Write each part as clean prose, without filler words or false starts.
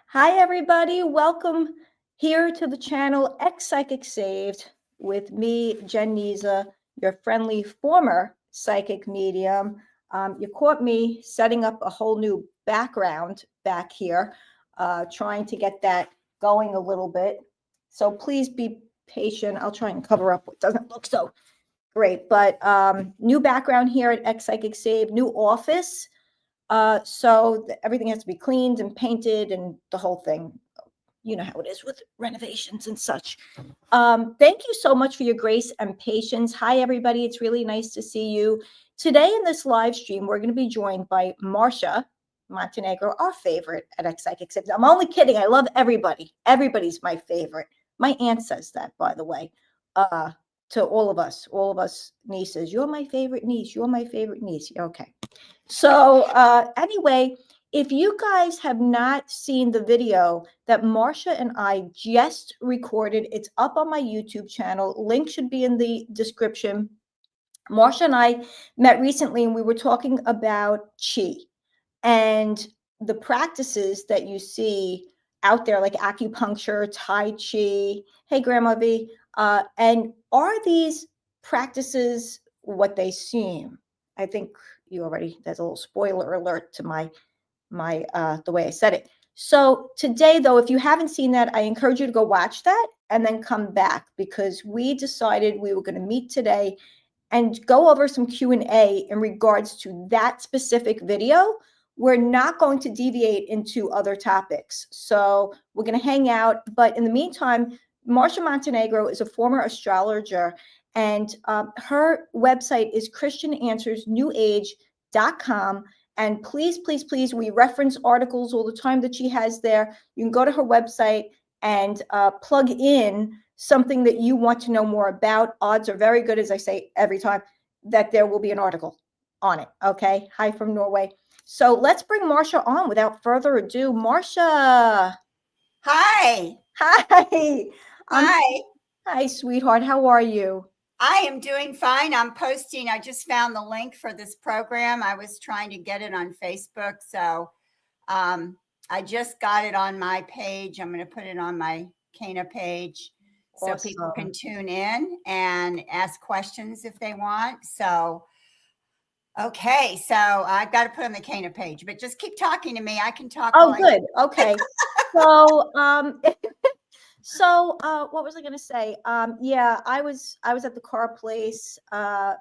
Hi, everybody. Welcome here to the channel X Psychic Saved with me, Jenn, your friendly former psychic medium. You caught me setting up a whole new background back here, trying to get that going a little bit. So please be patient. I'll try and cover up what doesn't look so great. But new background here at X Psychic Saved, new office. So everything has to be cleaned and painted and the whole thing. You know how it is with renovations and such. Thank you so much for your grace and patience. Hi, everybody. It's really nice to see you. Today in this live stream, we're going to be joined by Marcia Montenegro, our favorite at X Psychic Saved. I'm only kidding. I love everybody. Everybody's my favorite. My aunt says that, by the way, to all of us nieces. You're my favorite niece. You're my favorite niece. Okay. So anyway, if you guys have not seen the video that Marcia and I just recorded, it's up on my YouTube channel. Link should be in the description. Marcia and I met recently and we were talking about Qi and the practices that you see out there, like acupuncture, Tai Chi. Hey, Grandma V. And are these practices what they seem? I think you already, there's a little spoiler alert to my the way I said it. So today, though, if you haven't seen that, I encourage you to go watch that and then come back, because we decided we were going to meet today and go over some Q&A in regards to that specific video. We're not going to deviate into other topics. So we're going to hang out. But in the meantime, Marcia Montenegro is a former astrologer, and her website is christiananswersnewage.com. And please, please, please, we reference articles all the time that she has there. You can go to her website and plug in something that you want to know more about. Odds are very good, as I say every time, that there will be an article on it. Okay. Hi from Norway. So let's bring Marcia on without further ado. Marcia. Hi. Hi. Hi. Hi, sweetheart. How are you? I am doing fine. I'm posting. I just found the link for this program. I was trying to get it on Facebook. So I just got it on my page. I'm going to put it on my Cana page so people can tune in and ask questions if they want. So, okay. So I've got to put on the Cana page, but just keep talking to me. I can talk. Oh, good. Okay. So, what was I going to say? Yeah, I was at the car place.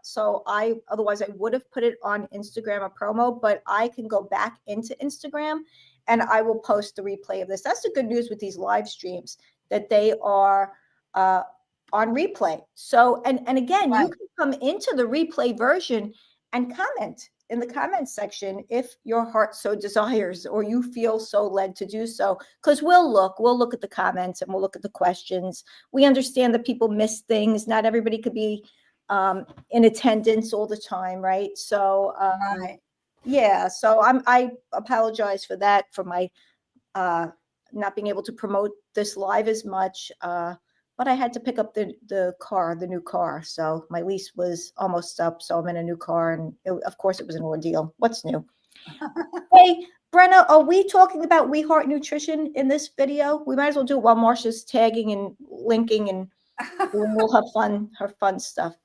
So otherwise I would have put it on Instagram, a promo, but I can go back into Instagram and I will post the replay of this. That's the good news with these live streams, that they are on replay. So, and again, right, you can come into the replay version and comment in the comments section if your heart so desires, or you feel so led to do so, because we'll look at the comments and we'll look at the questions. We understand that people miss things. Not everybody could be in attendance all the time, right? So right. Yeah, so I apologize for that, for my not being able to promote this live as much, but I had to pick up the new car. So my lease was almost up. So I'm in a new car. And of course, it was an ordeal. What's new? Hey, Brenna, are we talking about We Heart Nutrition in this video? We might as well do it while Marcia's tagging and linking, and we'll have her fun stuff.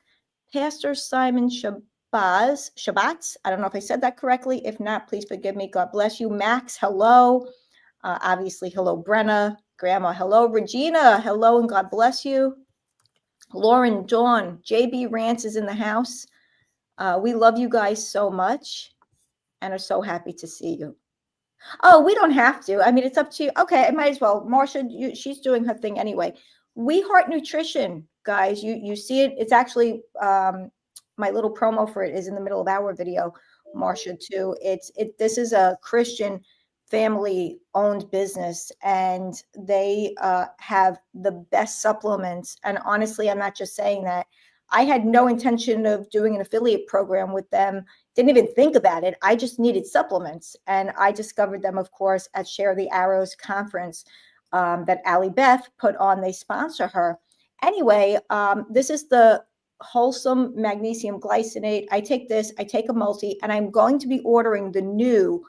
Pastor Simon Shabbatz. I don't know if I said that correctly. If not, please forgive me. God bless you. Max, hello. Obviously, hello, Brenna. Grandma, hello. Regina, hello, and God bless you. Lauren, Dawn, JB Rance is in the house. We love you guys so much and are so happy to see you. Oh, we don't have to. I mean, it's up to you. Okay, I might as well. Marcia, she's doing her thing anyway. We Heart Nutrition, guys. You see it. It's actually my little promo for it is in the middle of our video, Marcia, too. This is a Christian family-owned business, and they have the best supplements. And honestly, I'm not just saying that. I had no intention of doing an affiliate program with them. Didn't even think about it. I just needed supplements, and I discovered them, of course, at Share the Arrows conference that Allie Beth put on. They sponsor her. Anyway, this is the wholesome magnesium glycinate. I take this, I take a multi, and I'm going to be ordering the new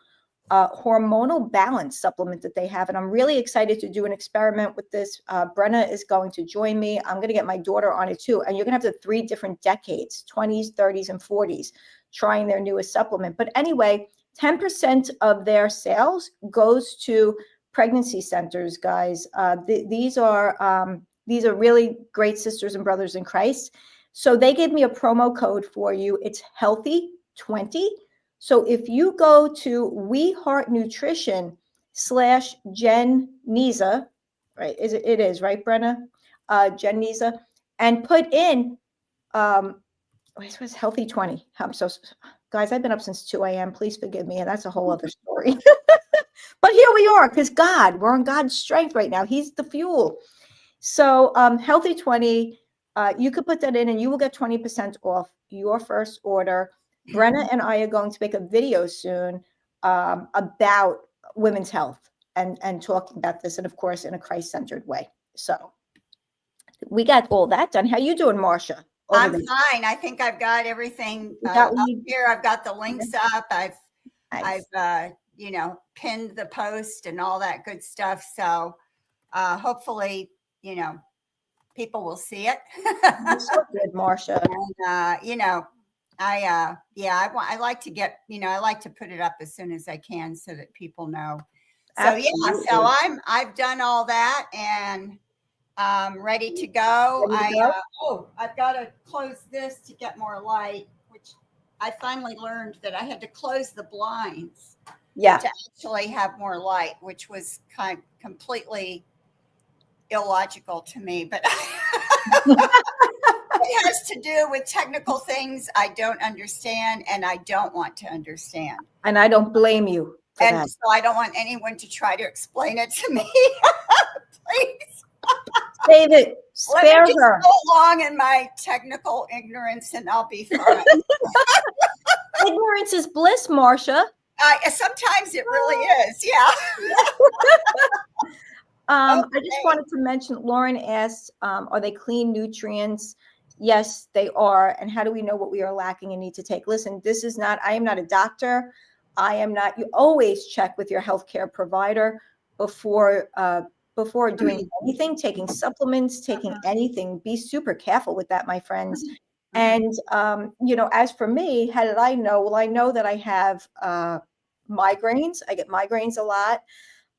hormonal balance supplement that they have. And I'm really excited to do an experiment with this. Brenna is going to join me. I'm going to get my daughter on it too. And you're going to have the 3 different decades, 20s, 30s, and 40s, trying their newest supplement. But anyway, 10% of their sales goes to pregnancy centers, guys. These are really great sisters and brothers in Christ. So they gave me a promo code for you. It's healthy20. So if you go to We Heart Nutrition /Jenn Niza, right? It is right, Brenna? Jenn Niza, and put in it was healthy20. I'm so guys, I've been up since 2 a.m. Please forgive me, and that's a whole other story. But here we are, because we're on God's strength right now. He's the fuel. So healthy20, you could put that in and you will get 20% off your first order. Brenna and I are going to make a video soon about women's health and talking about this, and of course in a Christ-centered way. So we got all that done. How you doing, Marcia? I'm fine. I think I've got everything up here. I've got the links up. I've pinned the post and all that good stuff. So hopefully, people will see it. So good, Marcia. And, I like to get, I like to put it up as soon as I can so that people know. So Absolutely. so I've done all that and ready to go. I've got to close this to get more light, which I finally learned that I had to close the blinds to actually have more light, which was completely illogical to me, but it has to do with technical things I don't understand and I don't want to understand. And I don't blame you for that. So I don't want anyone to try to explain it to me. Please. Save it. Spare her. Go along in my technical ignorance and I'll be fine. Ignorance is bliss, Marcia. Sometimes it really is. Yeah. I just wanted to mention, Lauren asked, are they clean nutrients? Yes, they are. And how do we know what we are lacking and need to take? Listen, I am not a doctor. You always check with your healthcare provider before doing anything, taking supplements, taking anything. Be super careful with that, my friends. And, as for me, how did I know? Well, I know that I have migraines. I get migraines a lot.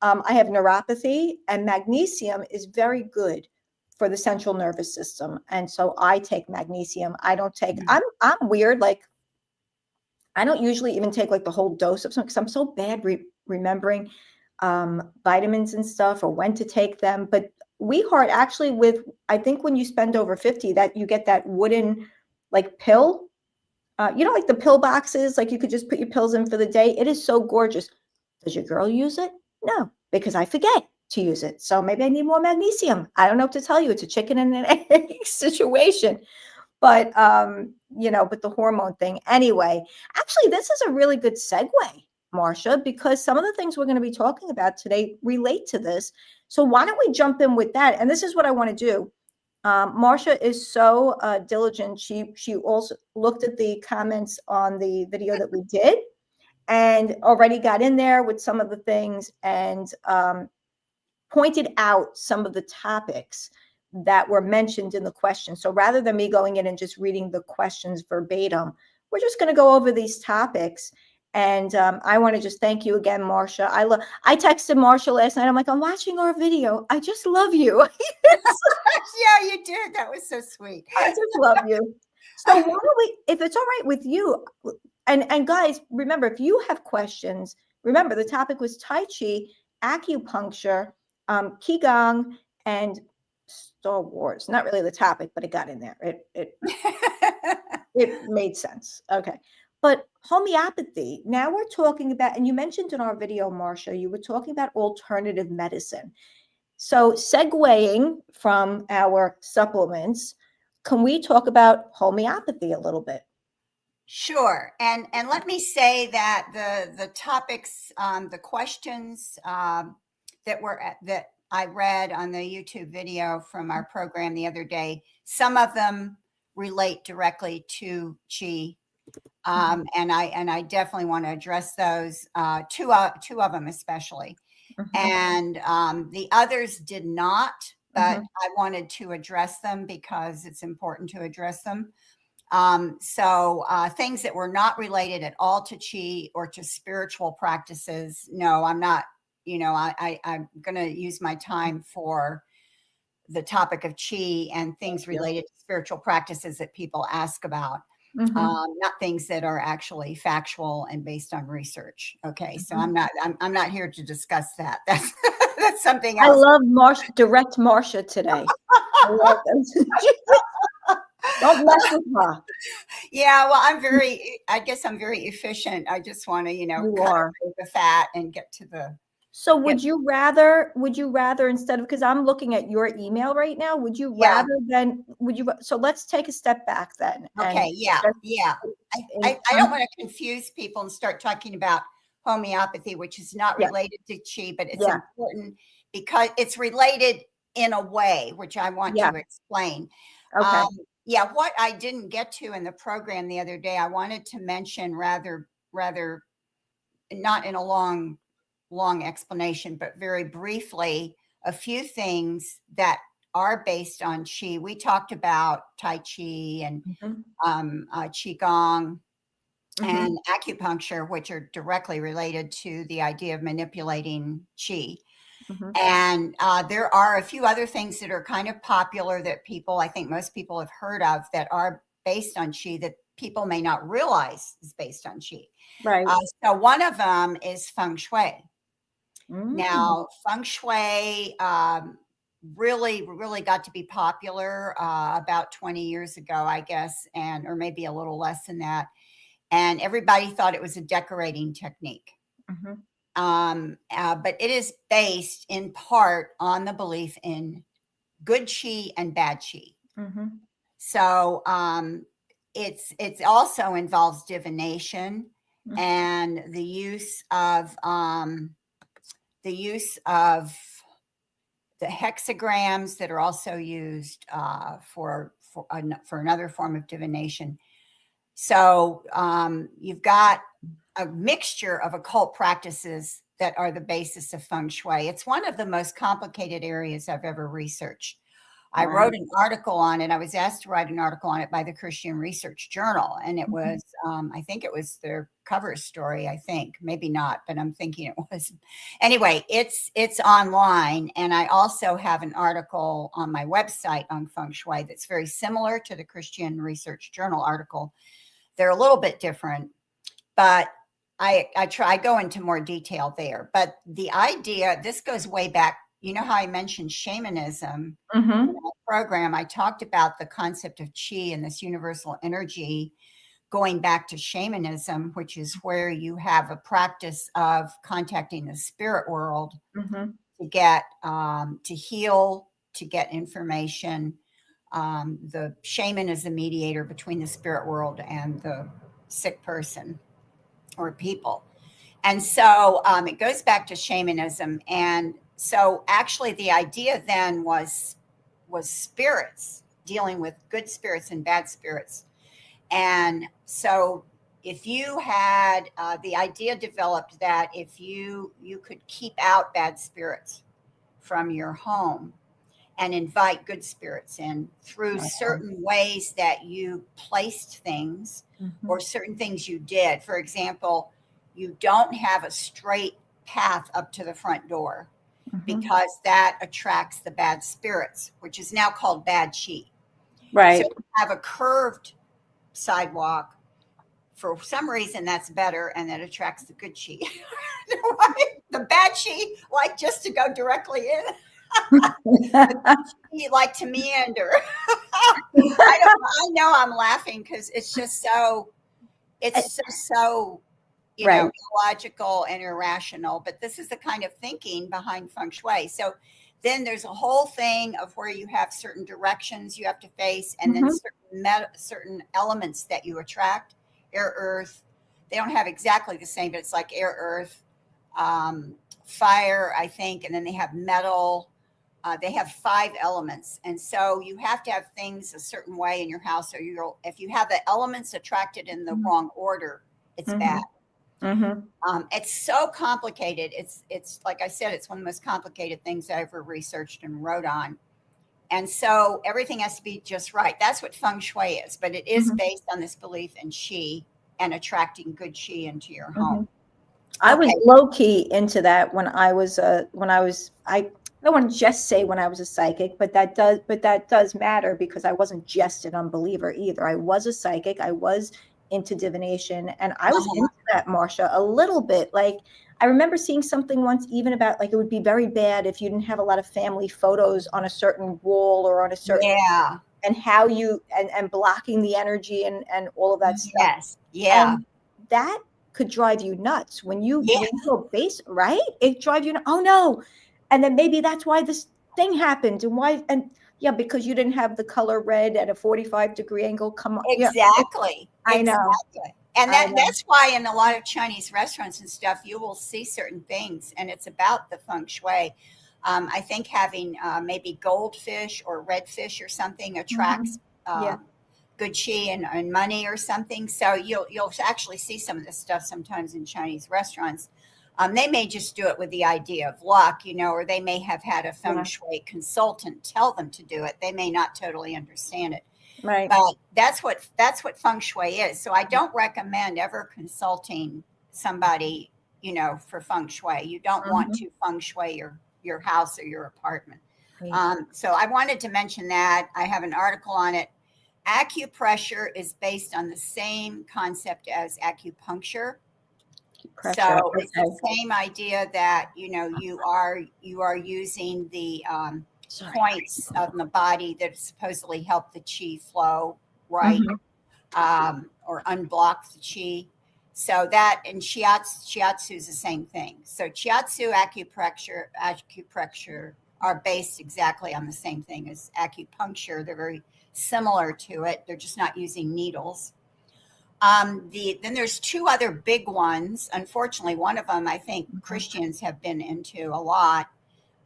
I have neuropathy, and magnesium is very good for the central nervous system. And so I take magnesium. I don't take, I'm weird. Like, I don't usually even take like the whole dose of something because I'm so bad remembering vitamins and stuff or when to take them. But We Heart actually I think when you spend over 50, that you get that wooden like pill, like the pill boxes, like you could just put your pills in for the day. It is so gorgeous. Does your girl use it? No, because I forget to use it. So maybe I need more magnesium. I don't know what to tell you. It's a chicken and an egg situation. But, but the hormone thing. Anyway, actually, this is a really good segue, Marcia, because some of the things we're going to be talking about today relate to this. So why don't we jump in with that? And this is what I want to do. Marcia is so diligent. She also looked at the comments on the video that we did and already got in there with some of the things and pointed out some of the topics that were mentioned in the question. So rather than me going in and just reading the questions verbatim, we're just going to go over these topics. And I want to just thank you again, Marcia. I texted Marcia last night. I'm like, I'm watching our video. I just love you. Yeah, you did. That was so sweet. I just love you. So why don't we, if it's all right with you, and guys, remember, if you have questions, remember the topic was Tai Chi, acupuncture, Qigong, and Star Wars. Not really the topic, but it got in there. It made sense. Okay. But homeopathy, now we're talking about, and you mentioned in our video, Marcia, you were talking about alternative medicine. So segueing from our supplements, can we talk about homeopathy a little bit? Sure. And let me say that the topics, the questions that I read on the YouTube video from our program the other day, some of them relate directly to Qi And I definitely want to address those, two of them especially. And the others did not, but I wanted to address them because it's important to address them. So things that were not related at all to Qi or to spiritual practices, no, I'm not, I'm going to use my time for the topic of Qi and things related to spiritual practices that people ask about. Not things that are actually factual and based on research. Okay, so I'm not here to discuss that. That's something else. I love direct Marcia today. I love Don't mess with her. Yeah, well, I guess I'm very efficient. I just want to, cut away the fat and get to the. So would you rather instead of, because I'm looking at your email right now, so let's take a step back then. Okay. Yeah. I don't want to confuse people and start talking about homeopathy, which is not related to Qi, but it's important because it's related in a way, which I want to explain. Okay. What I didn't get to in the program the other day, I wanted to mention rather not in a long explanation, but very briefly, a few things that are based on Qi. We talked about Tai Chi and Qigong and acupuncture, which are directly related to the idea of manipulating Qi. And there are a few other things that are kind of popular that I think most people have heard of, that are based on Qi that people may not realize is based on Qi. Right. So one of them is Feng Shui. Now, Feng Shui really got to be popular about 20 years ago, I guess, or maybe a little less than that. And everybody thought it was a decorating technique. But it is based in part on the belief in good Qi and bad Qi. So it's also involves divination and the use of the hexagrams that are also used for another form of divination. So you've got a mixture of occult practices that are the basis of Feng Shui. It's one of the most complicated areas I've ever researched. I wrote an article on it. I was asked to write an article on it by the Christian Research Journal. And it was, I think it was their cover story, I think. Maybe not, but I'm thinking it was. Anyway, it's online. And I also have an article on my website on Feng Shui that's very similar to the Christian Research Journal article. They're a little bit different, but I go into more detail there. But the idea, this goes way back. You know how I mentioned shamanism in my program? I talked about the concept of Qi and this universal energy going back to shamanism, which is where you have a practice of contacting the spirit world to get to heal, to get information. The shaman is the mediator between the spirit world and the sick person or people. And so it goes back to shamanism. And so actually the idea then was spirits, dealing with good spirits and bad spirits. And so if you had the idea developed that if you could keep out bad spirits from your home and invite good spirits in through certain ways that you placed things or certain things you did. For example, you don't have a straight path up to the front door because that attracts the bad spirits, which is now called bad Qi. Right. So you have a curved sidewalk. For some reason, that's better, and that attracts the good Qi. The bad Qi like just to go directly in. You like to meander. I know I'm laughing because it's just so illogical and irrational, but this is the kind of thinking behind Feng Shui. So then there's a whole thing of where you have certain directions you have to face, and then certain elements that you attract. Air, earth. They don't have exactly the same, but it's like air, earth, fire, I think, and then they have metal, they have 5 elements. And so you have to have things a certain way in your house, or if you have the elements attracted in the wrong order, it's bad. It's so complicated. It's like I said, it's one of the most complicated things I ever researched and wrote on. And so everything has to be just right. That's what Feng Shui is, but it is based on this belief in Qi and attracting good Qi into your home. I was low key into that when I was I don't want to just say when I was a psychic, but that does matter, because I wasn't just an unbeliever either. I was a psychic. I was into divination, and I was into that, Marcia, a little bit. Like, I remember seeing something once even about, like, it would be very bad if you didn't have a lot of family photos on a certain wall or on a certain, and how you, and blocking the energy and all of that stuff. Yes. Yeah. And that could drive you nuts when you go base, right? It drives you, oh no. And then maybe that's why this thing happened, and why, and because you didn't have the color red at a 45-degree angle. Come on. Exactly. I know. And that's why in a lot of Chinese restaurants and stuff, you will see certain things, and it's about the Feng Shui. I think having maybe goldfish or redfish or something attracts good Qi and money or something. So you'll actually see some of this stuff sometimes in Chinese restaurants. They may just do it with the idea of luck, or they may have had a Feng Shui consultant tell them to do it. They may not totally understand it. Right. But that's what Feng Shui is. So I don't recommend ever consulting somebody, for Feng Shui. You don't want to Feng Shui your house or your apartment. So I wanted to mention that. I have an article on it. Acupressure is based on the same concept as acupuncture. So it's the same idea that, you are using the points of the body that supposedly help the Qi flow, right? Or unblock the Qi. So that, and shiatsu is the same thing. So shiatsu, acupressure are based exactly on the same thing as acupuncture. They're very similar to it. They're just not using needles. Then there's 2 other big ones. Unfortunately, one of them I think Christians have been into a lot.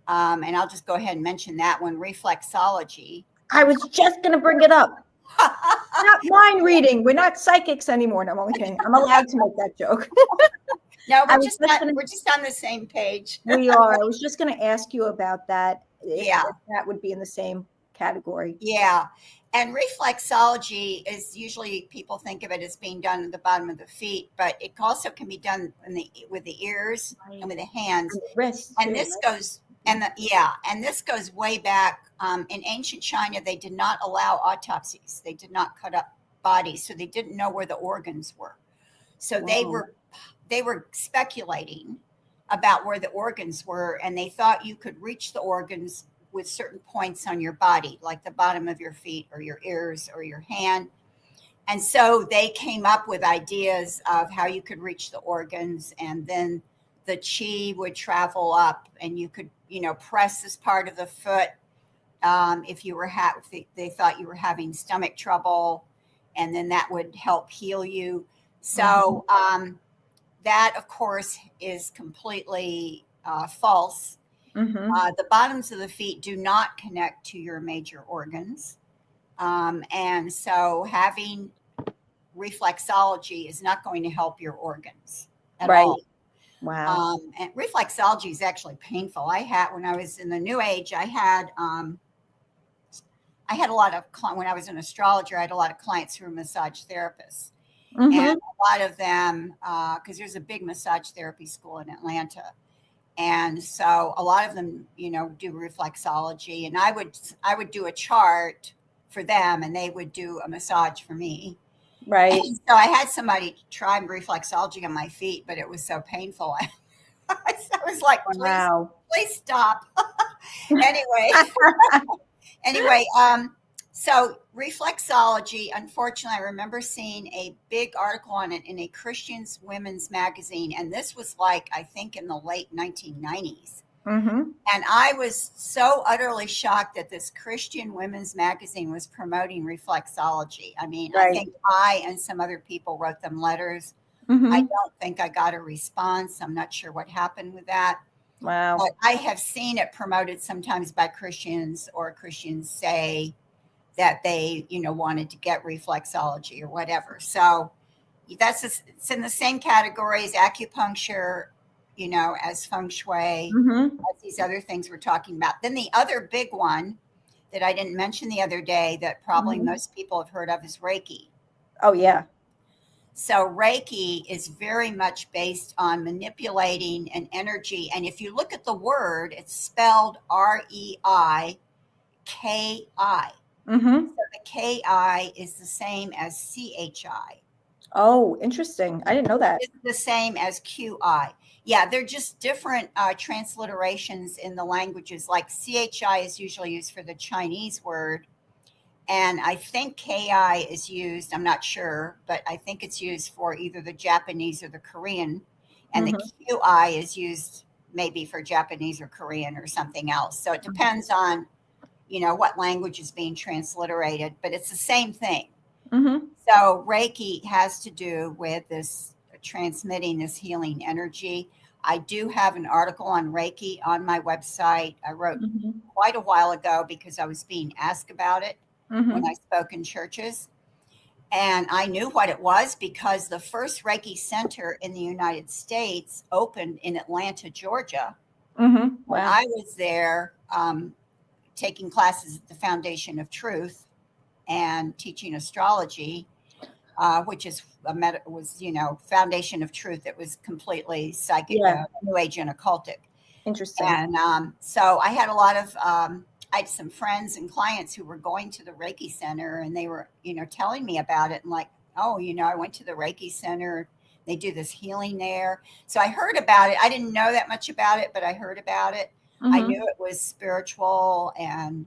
And I'll just go ahead and mention that one, reflexology. I was just going to bring it up. Not mind reading. We're not psychics anymore. No, I'm only kidding. I'm allowed to make that joke. No, we're just on the same page. We are. I was just going to ask you about that. If that would be in the same category. Yeah. And reflexology is usually, people think of it as being done at the bottom of the feet, but it also can be done with the ears and with the hands. And the wrists, and this goes, and this goes way back. In ancient China, they did not allow autopsies. They did not cut up bodies, so they didn't know where the organs were. So they were speculating about where the organs were, and they thought you could reach the organs with certain points on your body, like the bottom of your feet or your ears or your hand. And so they came up with ideas of how you could reach the organs, and then the Qi would travel up, and you could, press this part of the foot. If you were they thought you were having stomach trouble, and then that would help heal you. So that, of course, is completely false. The bottoms of the feet do not connect to your major organs. And so having reflexology is not going to help your organs at all. Wow. And reflexology is actually painful. When I was in the New Age, I had a lot of, when I was an astrologer, I had a lot of clients who were massage therapists. And a lot of them, because there's a big massage therapy school in Atlanta. And so a lot of them, do reflexology, and I would do a chart for them, and they would do a massage for me. Right. And so I had somebody try reflexology on my feet, but it was so painful. I was like, please stop. Anyway, so reflexology, unfortunately, I remember seeing a big article on it in a Christian women's magazine. And this was I think in the late 1990s. And I was so utterly shocked that this Christian women's magazine was promoting reflexology. I mean, I think I and some other people wrote them letters. I don't think I got a response. I'm not sure what happened with that. Wow. But I have seen it promoted sometimes by Christians, or Christians say that they, wanted to get reflexology or whatever. So it's in the same category as acupuncture, as feng shui, Mm-hmm. as these other things we're talking about. Then the other big one that I didn't mention the other day that probably Mm-hmm. most people have heard of is Reiki. Oh, yeah. So Reiki is very much based on manipulating an energy. And if you look at the word, it's spelled Reiki. Mm-hmm. So the Ki is the same as Chi. Oh, interesting. I didn't know that. It's the same as Qi. Yeah, they're just different transliterations in the languages. Like Chi is usually used for the Chinese word, and I think Ki is used, I'm not sure, but I think it's used for either the Japanese or the Korean, and the Mm-hmm. Qi is used maybe for Japanese or Korean or something else. So it depends on, what language is being transliterated, but it's the same thing. Mm-hmm. So Reiki has to do with this transmitting this healing energy. I do have an article on Reiki on my website. I wrote Mm-hmm. quite a while ago because I was being asked about it when Mm-hmm. I spoke in churches. And I knew what it was because the first Reiki center in the United States opened in Atlanta, Georgia. Mm-hmm. And Wow. I was there taking classes at the Foundation of Truth and teaching astrology, which is Foundation of Truth. It was completely psychic, Yeah. New Age and occultic. Interesting. And so I had a lot of, I had some friends and clients who were going to the Reiki Center, and they were, telling me about it, and like, oh, I went to the Reiki Center. They do this healing there. So I heard about it. I didn't know that much about it, but I heard about it. I Mm-hmm. knew it was spiritual and,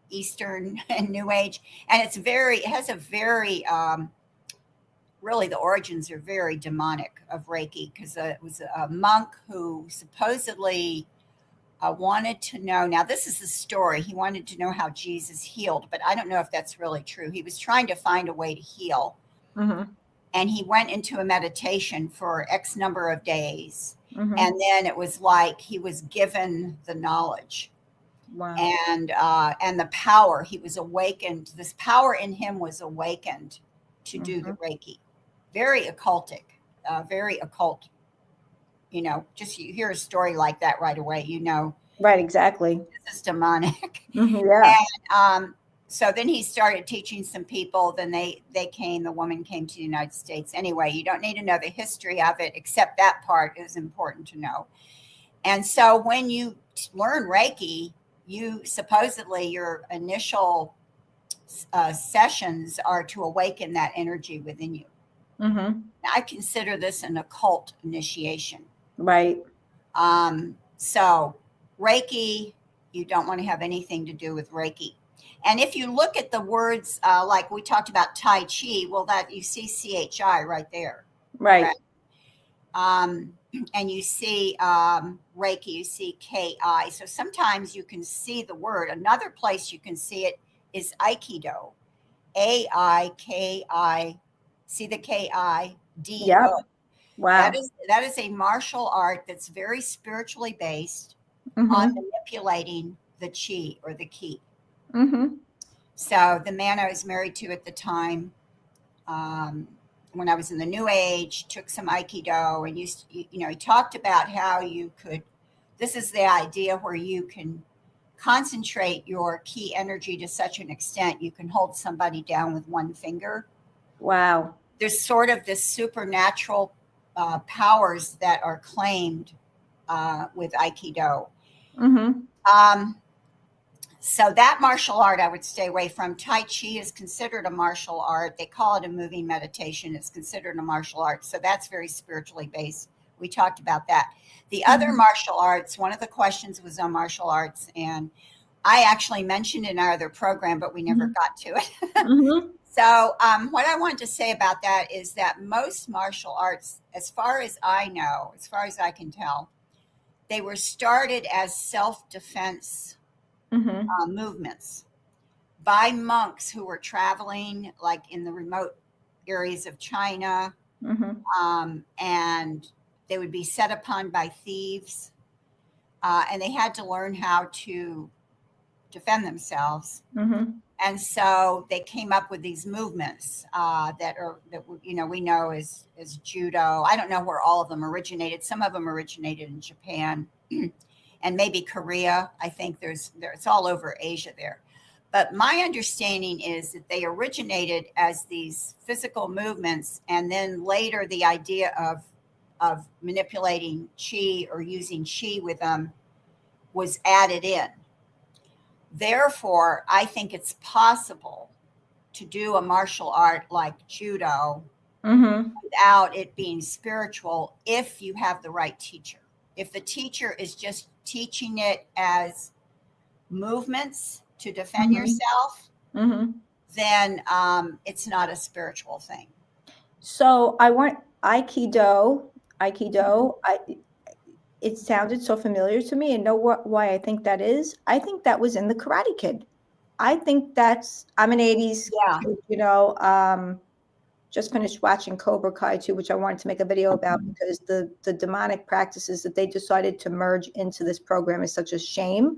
Eastern and New Age. And it has a very, really the origins are very demonic of Reiki, because it was a monk who supposedly wanted to know. Now, this is the story. He wanted to know how Jesus healed, but I don't know if that's really true. He was trying to find a way to heal, Mm-hmm. and he went into a meditation for X number of days. Mm-hmm. And then it was like he was given the knowledge Wow. and the power. He was awakened. This power in him was awakened to do the Mm-hmm. Reiki. Very occultic, very occult. Just you hear a story like that right away, Right. Exactly. this is demonic. Mm-hmm. Yeah. So then he started teaching some people. Then the woman came to the United States. Anyway, you don't need to know the history of it, except that part is important to know. And so when you learn Reiki, supposedly your initial sessions are to awaken that energy within you. Mm-hmm. I consider this an occult initiation. Right. So Reiki, you don't want to have anything to do with Reiki. And if you look at the words, like we talked about Tai Chi, well, that you see CHI right there. Right. Right? And you see Reiki, you see Ki. So sometimes you can see the word. Another place you can see it is Aikido. Aiki. See the Kido. Yep. Wow. That is a martial art that's very spiritually based on Mm-hmm. manipulating the chi or the ki. Mm-hmm. So the man I was married to at the time, when I was in the New Age, took some Aikido, and he talked about how you could. This is the idea where you can concentrate your ki energy to such an extent you can hold somebody down with one finger. Wow. There's sort of this supernatural powers that are claimed with Aikido. Mm-hmm. So that martial art I would stay away from. Tai Chi is considered a martial art. They call it a moving meditation. It's considered a martial art. So that's very spiritually based. We talked about that. The other Mm-hmm. martial arts, one of the questions was on martial arts, and I actually mentioned in our other program, but we never got to it. Mm-hmm. So what I wanted to say about that is that most martial arts, as far as I know, as far as I can tell, they were started as self-defense Mm-hmm. movements by monks who were traveling like in the remote areas of China, Mm-hmm. and they would be set upon by thieves. and they had to learn how to defend themselves. Mm-hmm. And so they came up with these movements that we know as judo. I don't know where all of them originated. Some of them originated in Japan and maybe Korea. I think it's all over Asia there. But my understanding is that they originated as these physical movements, and then later the idea of manipulating chi or using chi with them was added in. Therefore, I think it's possible to do a martial art like judo without it being spiritual if you have the right teacher. If the teacher is just teaching it as movements to defend yourself, then it's not a spiritual thing. So I want Aikido. It sounded so familiar to me, and know why I think that is. I think that was in the Karate Kid. I think I'm an 80s kid, just finished watching Cobra Kai too, which I wanted to make a video about because the demonic practices that they decided to merge into this program is such a shame.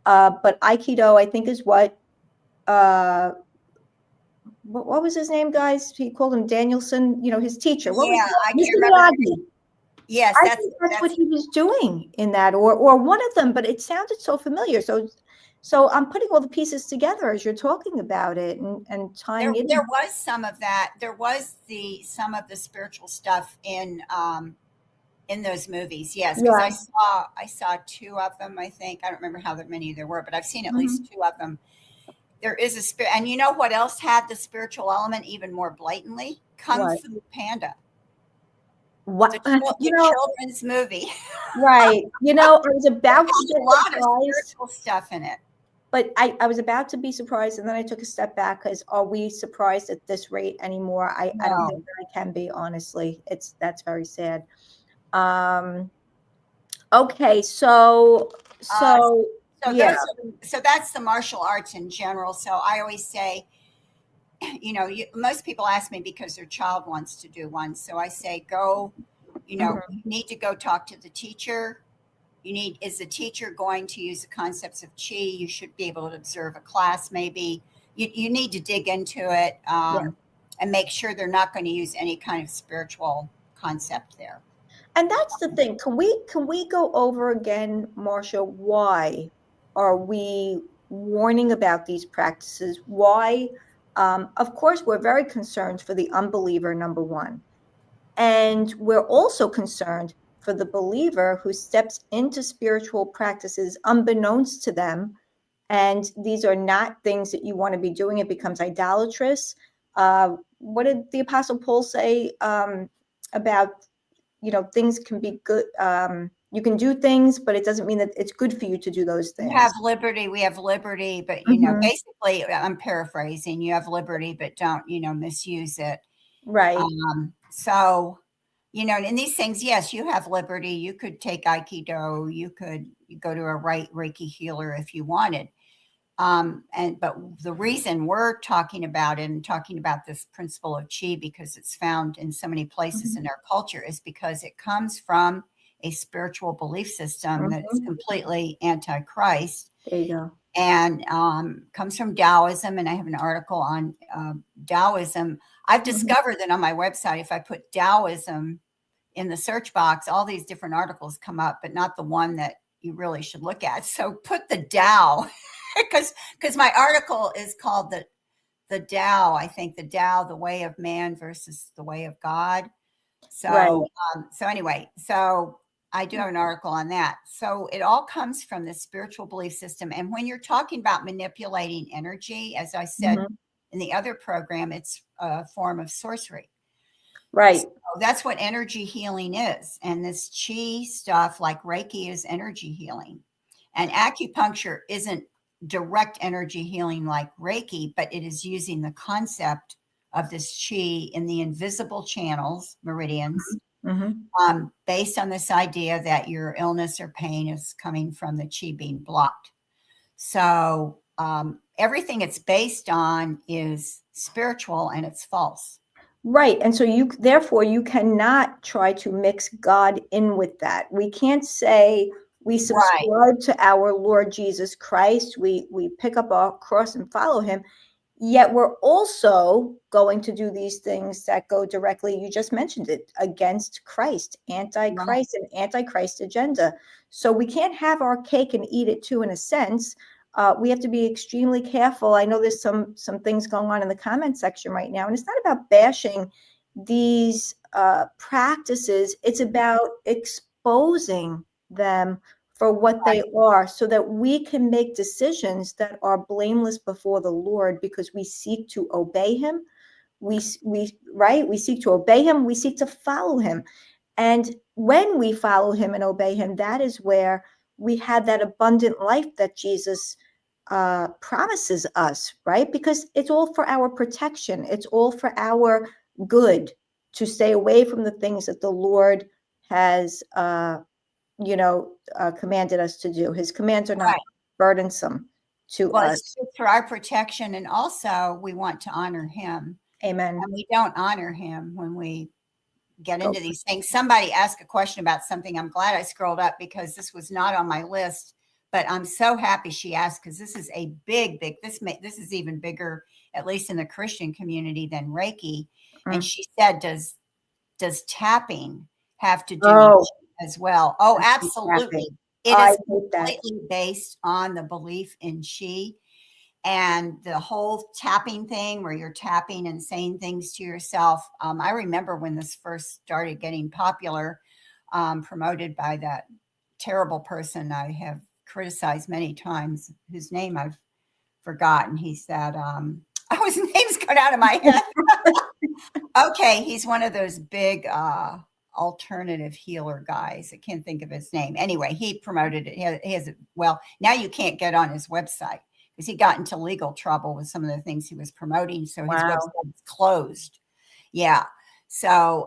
But Aikido, I think, is what was his name, guys? He called him Danielson, his teacher. What was I can't remember. Yes, I think that's what he was doing in that, or one of them, but it sounded so familiar. So I'm putting all the pieces together as you're talking about it and tying it. There was some of that. There was some of the spiritual stuff in those movies. Yes, because I saw two of them. I think I don't remember how many there were, but I've seen at least two of them. There is a spirit, and you know what else had the spiritual element even more blatantly? Kung Fu Panda. What the children's movie, right? I was about to get a lot of spiritual stuff in it. But I was about to be surprised, and then I took a step back because are we surprised at this rate anymore? I don't think that I can be, honestly. That's very sad. Okay, so that's the martial arts in general. So I always say, most people ask me because their child wants to do one. So I say, go, you need to go talk to the teacher. Is the teacher going to use the concepts of chi? You should be able to observe a class. Maybe you need to dig into it and make sure they're not going to use any kind of spiritual concept there. And that's the thing. Can we go over again, Marcia? Why are we warning about these practices? Why? Of course, we're very concerned for the unbeliever, number one. And we're also concerned for the believer who steps into spiritual practices unbeknownst to them. And these are not things that you want to be doing. It becomes idolatrous. What did the Apostle Paul say about, things can be good. You can do things, but it doesn't mean that it's good for you to do those things. You have liberty. We have liberty, but, basically, I'm paraphrasing. You have liberty, but don't, misuse it. Right. So, in these things, yes, you have liberty. You could take Aikido. You could go to a Reiki healer if you wanted. But the reason we're talking about it and talking about this principle of chi, because it's found in so many places in our culture, is because it comes from a spiritual belief system that is completely anti-Christ. There you go. And comes from Taoism. And I have an article on Taoism. I've discovered that on my website, if I put Taoism in the search box, all these different articles come up, but not the one that you really should look at. So put the Tao, because my article is called the Tao. I think the Tao, the way of man versus the way of God. So, anyway, I do have an article on that. So it all comes from the spiritual belief system. And when you're talking about manipulating energy, as I said in the other program, it's a form of sorcery. Right. So that's what energy healing is. And this chi stuff like Reiki is energy healing. And acupuncture isn't direct energy healing like Reiki, but it is using the concept of this chi in the invisible channels, meridians, based on this idea that your illness or pain is coming from the chi being blocked. So everything it's based on is spiritual and it's false. Right. And so therefore you cannot try to mix God in with that. We can't say, We Right. subscribe to our Lord Jesus Christ. We pick up our cross and follow him. Yet we're also going to do these things that go directly, you just mentioned it, against Christ, anti-Christ, and anti-Christ agenda. So we can't have our cake and eat it too, in a sense. We have to be extremely careful. I know there's some things going on in the comment section right now, and it's not about bashing these practices. It's about exposing them for what they are, so that we can make decisions that are blameless before the Lord, because we seek to obey him. We seek to obey him. We seek to follow him. And when we follow him and obey him, that is where we have that abundant life that Jesus promises us, right? Because it's all for our protection. It's all for our good, to stay away from the things that the Lord has commanded us to do. His commands are not burdensome to us. It's for our protection, and also we want to honor him. Amen. And we don't honor him when we get into these things. Somebody asked a question about something. I'm glad I scrolled up, because this was not on my list, but I'm so happy she asked, because this is a big, this is even bigger, at least in the Christian community, than Reiki. And she said, does tapping have to do with it as well? Oh, absolutely. It is completely based on the belief in chi, and the whole tapping thing where you're tapping and saying things to yourself. I remember when this first started getting popular, promoted by that terrible person I have criticized many times, whose name I've forgotten. He's that, oh, his name's gone out of my head. Okay, he's one of those big alternative healer guys. I can't think of his name. Anyway, he promoted it. He has well, now you can't get on his website, because he got into legal trouble with some of the things he was promoting. So his website is closed. Yeah. So,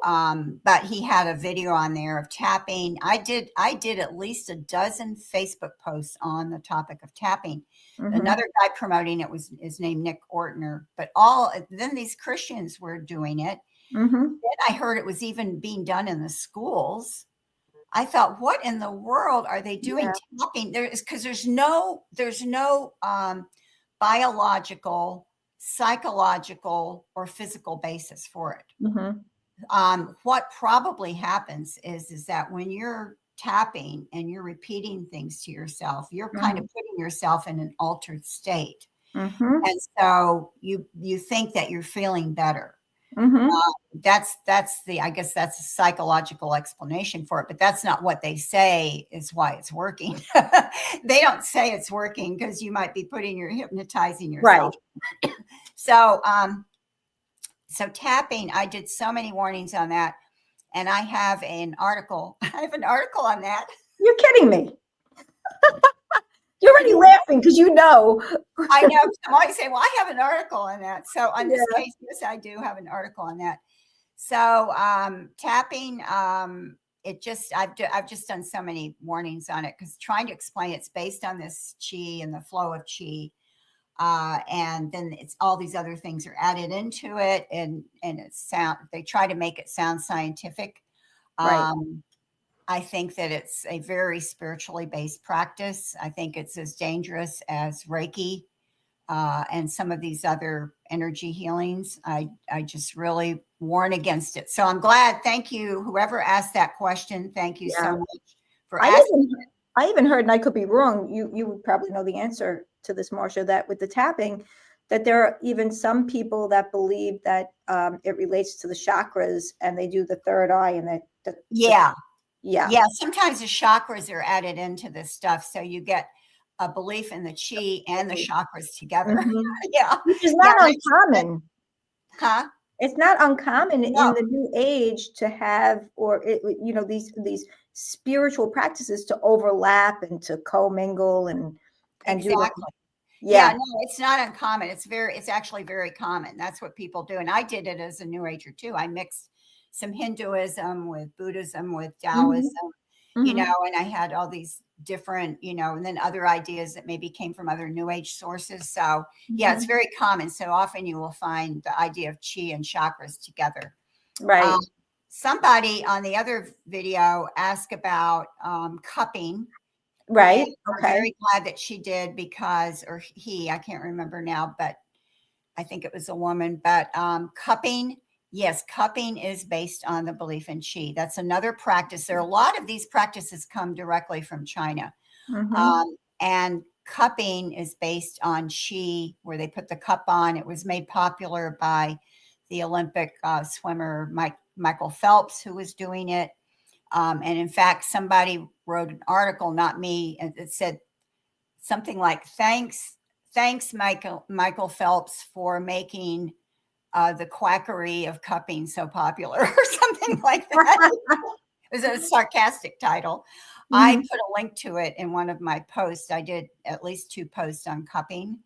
but he had a video on there of tapping. I did at least a dozen Facebook posts on the topic of tapping. Another guy promoting it is named Nick Ortner, but then these Christians were doing it. Then I heard it was even being done in the schools. I thought, what in the world are they doing tapping? Because there's no biological, psychological, or physical basis for it. What probably happens is that when you're tapping and you're repeating things to yourself, you're kind of putting yourself in an altered state. And so you think that you're feeling better. That's I guess that's a psychological explanation for it, but that's not what they say is why it's working. They don't say it's working because you might be hypnotizing yourself. Right. So tapping, I did so many warnings on that, and I have an article. I have an article on that. You're kidding me. You're already laughing because you know. I know. I'm always saying, well, I have an article on that. So on this case, yes, I do have an article on that. So tapping, I've just done so many warnings on it, because trying to explain it's based on this chi and the flow of chi. And then it's all these other things are added into it, and they try to make it sound scientific. Right. I think that it's a very spiritually based practice. I think it's as dangerous as Reiki and some of these other energy healings. I just really warn against it. So I'm glad. Thank you, whoever asked that question. Thank you so much for asking. I even heard, and I could be wrong, you would probably know the answer to this, Marcia, that with the tapping, that there are even some people that believe that it relates to the chakras, and they do the third eye, and that yeah, sometimes the chakras are added into this stuff, so you get a belief in the chi and the chakras together. Yeah, which is not uncommon. Huh? It's not uncommon in the new age to have, these spiritual practices to overlap and to commingle and exactly. Yeah, no, it's not uncommon. It's actually very common. That's what people do. And I did it as a New Ager too. I mixed some Hinduism with Buddhism with Taoism, and I had all these different, and then other ideas that maybe came from other New Age sources. So yeah, it's very common. So often you will find the idea of chi and chakras together. Right. Somebody on the other video asked about cupping Right. And I'm Okay. very glad that she did because, or he, I can't remember now, but I think it was a woman. But cupping, yes, cupping is based on the belief in chi. That's another practice. There are a lot of these practices come directly from China. And cupping is based on chi, where they put the cup on. It was made popular by the Olympic swimmer Michael Phelps, who was doing it. And in fact, somebody wrote an article, not me, and it said something like, thanks, Michael Phelps, for making the quackery of cupping so popular, or something like that. It was a sarcastic title. I put a link to it in one of my posts. I did at least 2 posts on cupping.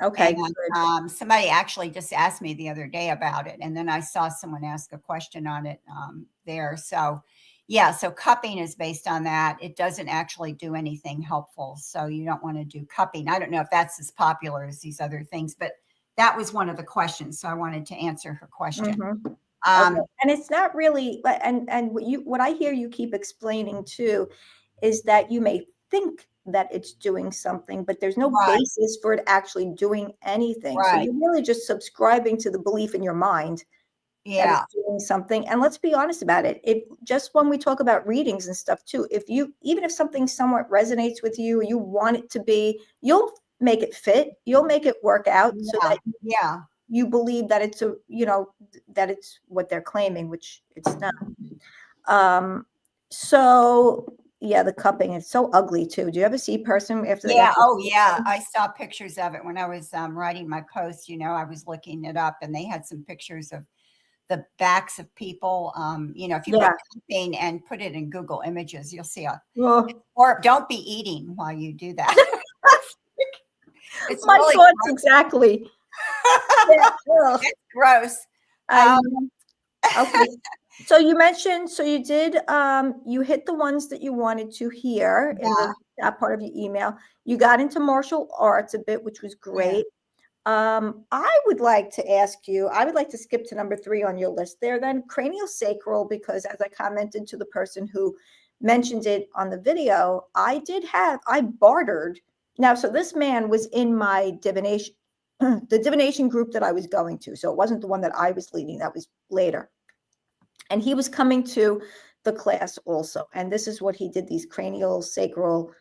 Okay. And somebody actually just asked me the other day about it. And then I saw someone ask a question on it there. So yeah, so cupping is based on that. It doesn't actually do anything helpful. So you don't want to do cupping. I don't know if that's as popular as these other things, but that was one of the questions. So I wanted to answer her question. Okay. And it's not really, and what I hear you keep explaining too is that you may think that it's doing something, but there's no Right. basis for it actually doing anything. So Right. you're really just subscribing to the belief in your mind that Yeah. it's doing something. And let's be honest about it. If just when we talk about readings and stuff too, even if something somewhat resonates with you, or you want it to be, you'll make it fit, you'll make it work out so that Yeah. you believe that it's that it's what they're claiming, which it's not. So yeah, the cupping, it's so ugly too. Do you ever see a person after they got Yeah. Oh, yeah. I saw pictures of it when I was writing my post. I was looking it up, and they had some pictures of the backs of people. If you put cupping and put it in Google Images, you'll see or don't be eating while you do that. It's my really thoughts gross. exactly. It's gross. Okay. So you mentioned, so you did, you hit the ones that you wanted to hear in that part of your email. You got into martial arts a bit, which was great. I would like to ask you, I would like to skip to number 3 on your list there, then cranial sacral, because as I commented to the person who mentioned it on the video, I bartered. Now, so this man was in my divination, the divination group that I was going to. So it wasn't the one that I was leading, that was later. And he was coming to the class also. And this is what he did, these cranial sacral,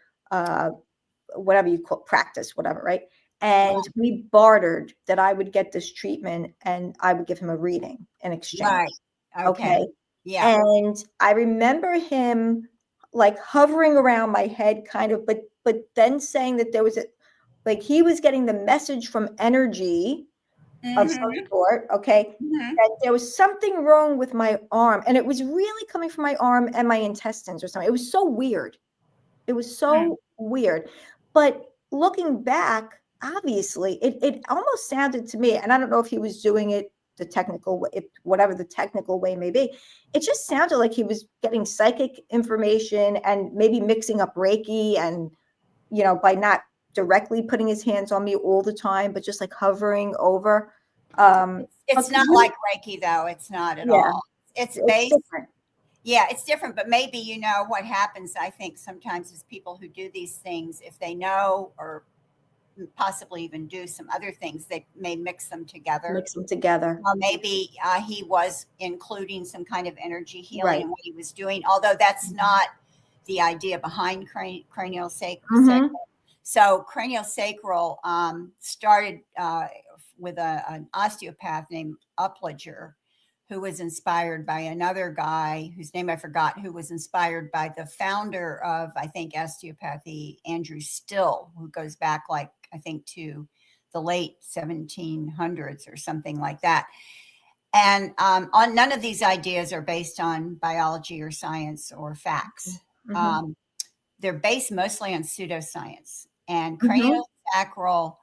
whatever you call practice, whatever, right? And we bartered that I would get this treatment and I would give him a reading in exchange. Right. Okay. Yeah. And I remember him like hovering around my head kind of, but then saying that there was like he was getting the message from energy of some sort, okay, that there was something wrong with my arm, and it was really coming from my arm and my intestines or something. It was so weird. It was so weird. But looking back, obviously, it almost sounded to me, and I don't know if he was doing it the technical way, whatever the technical way may be, it just sounded like he was getting psychic information and maybe mixing up Reiki and, by not directly putting his hands on me all the time, but just like hovering over. It's not like Reiki, though. It's not at all. It's based. Different. Yeah, it's different, but maybe what happens, I think, sometimes is people who do these things, if they know or possibly even do some other things, they may mix them together. Or maybe he was including some kind of energy healing in what he was doing, although that's not the idea behind cranial sacral. So cranial sacral started with an osteopath named Upliger, who was inspired by another guy whose name I forgot, who was inspired by the founder of, I think, osteopathy, Andrew Still, who goes back I think to the late 1700s or something like that. And on none of these ideas are based on biology or science or facts. They're based mostly on pseudoscience. And cranial sacral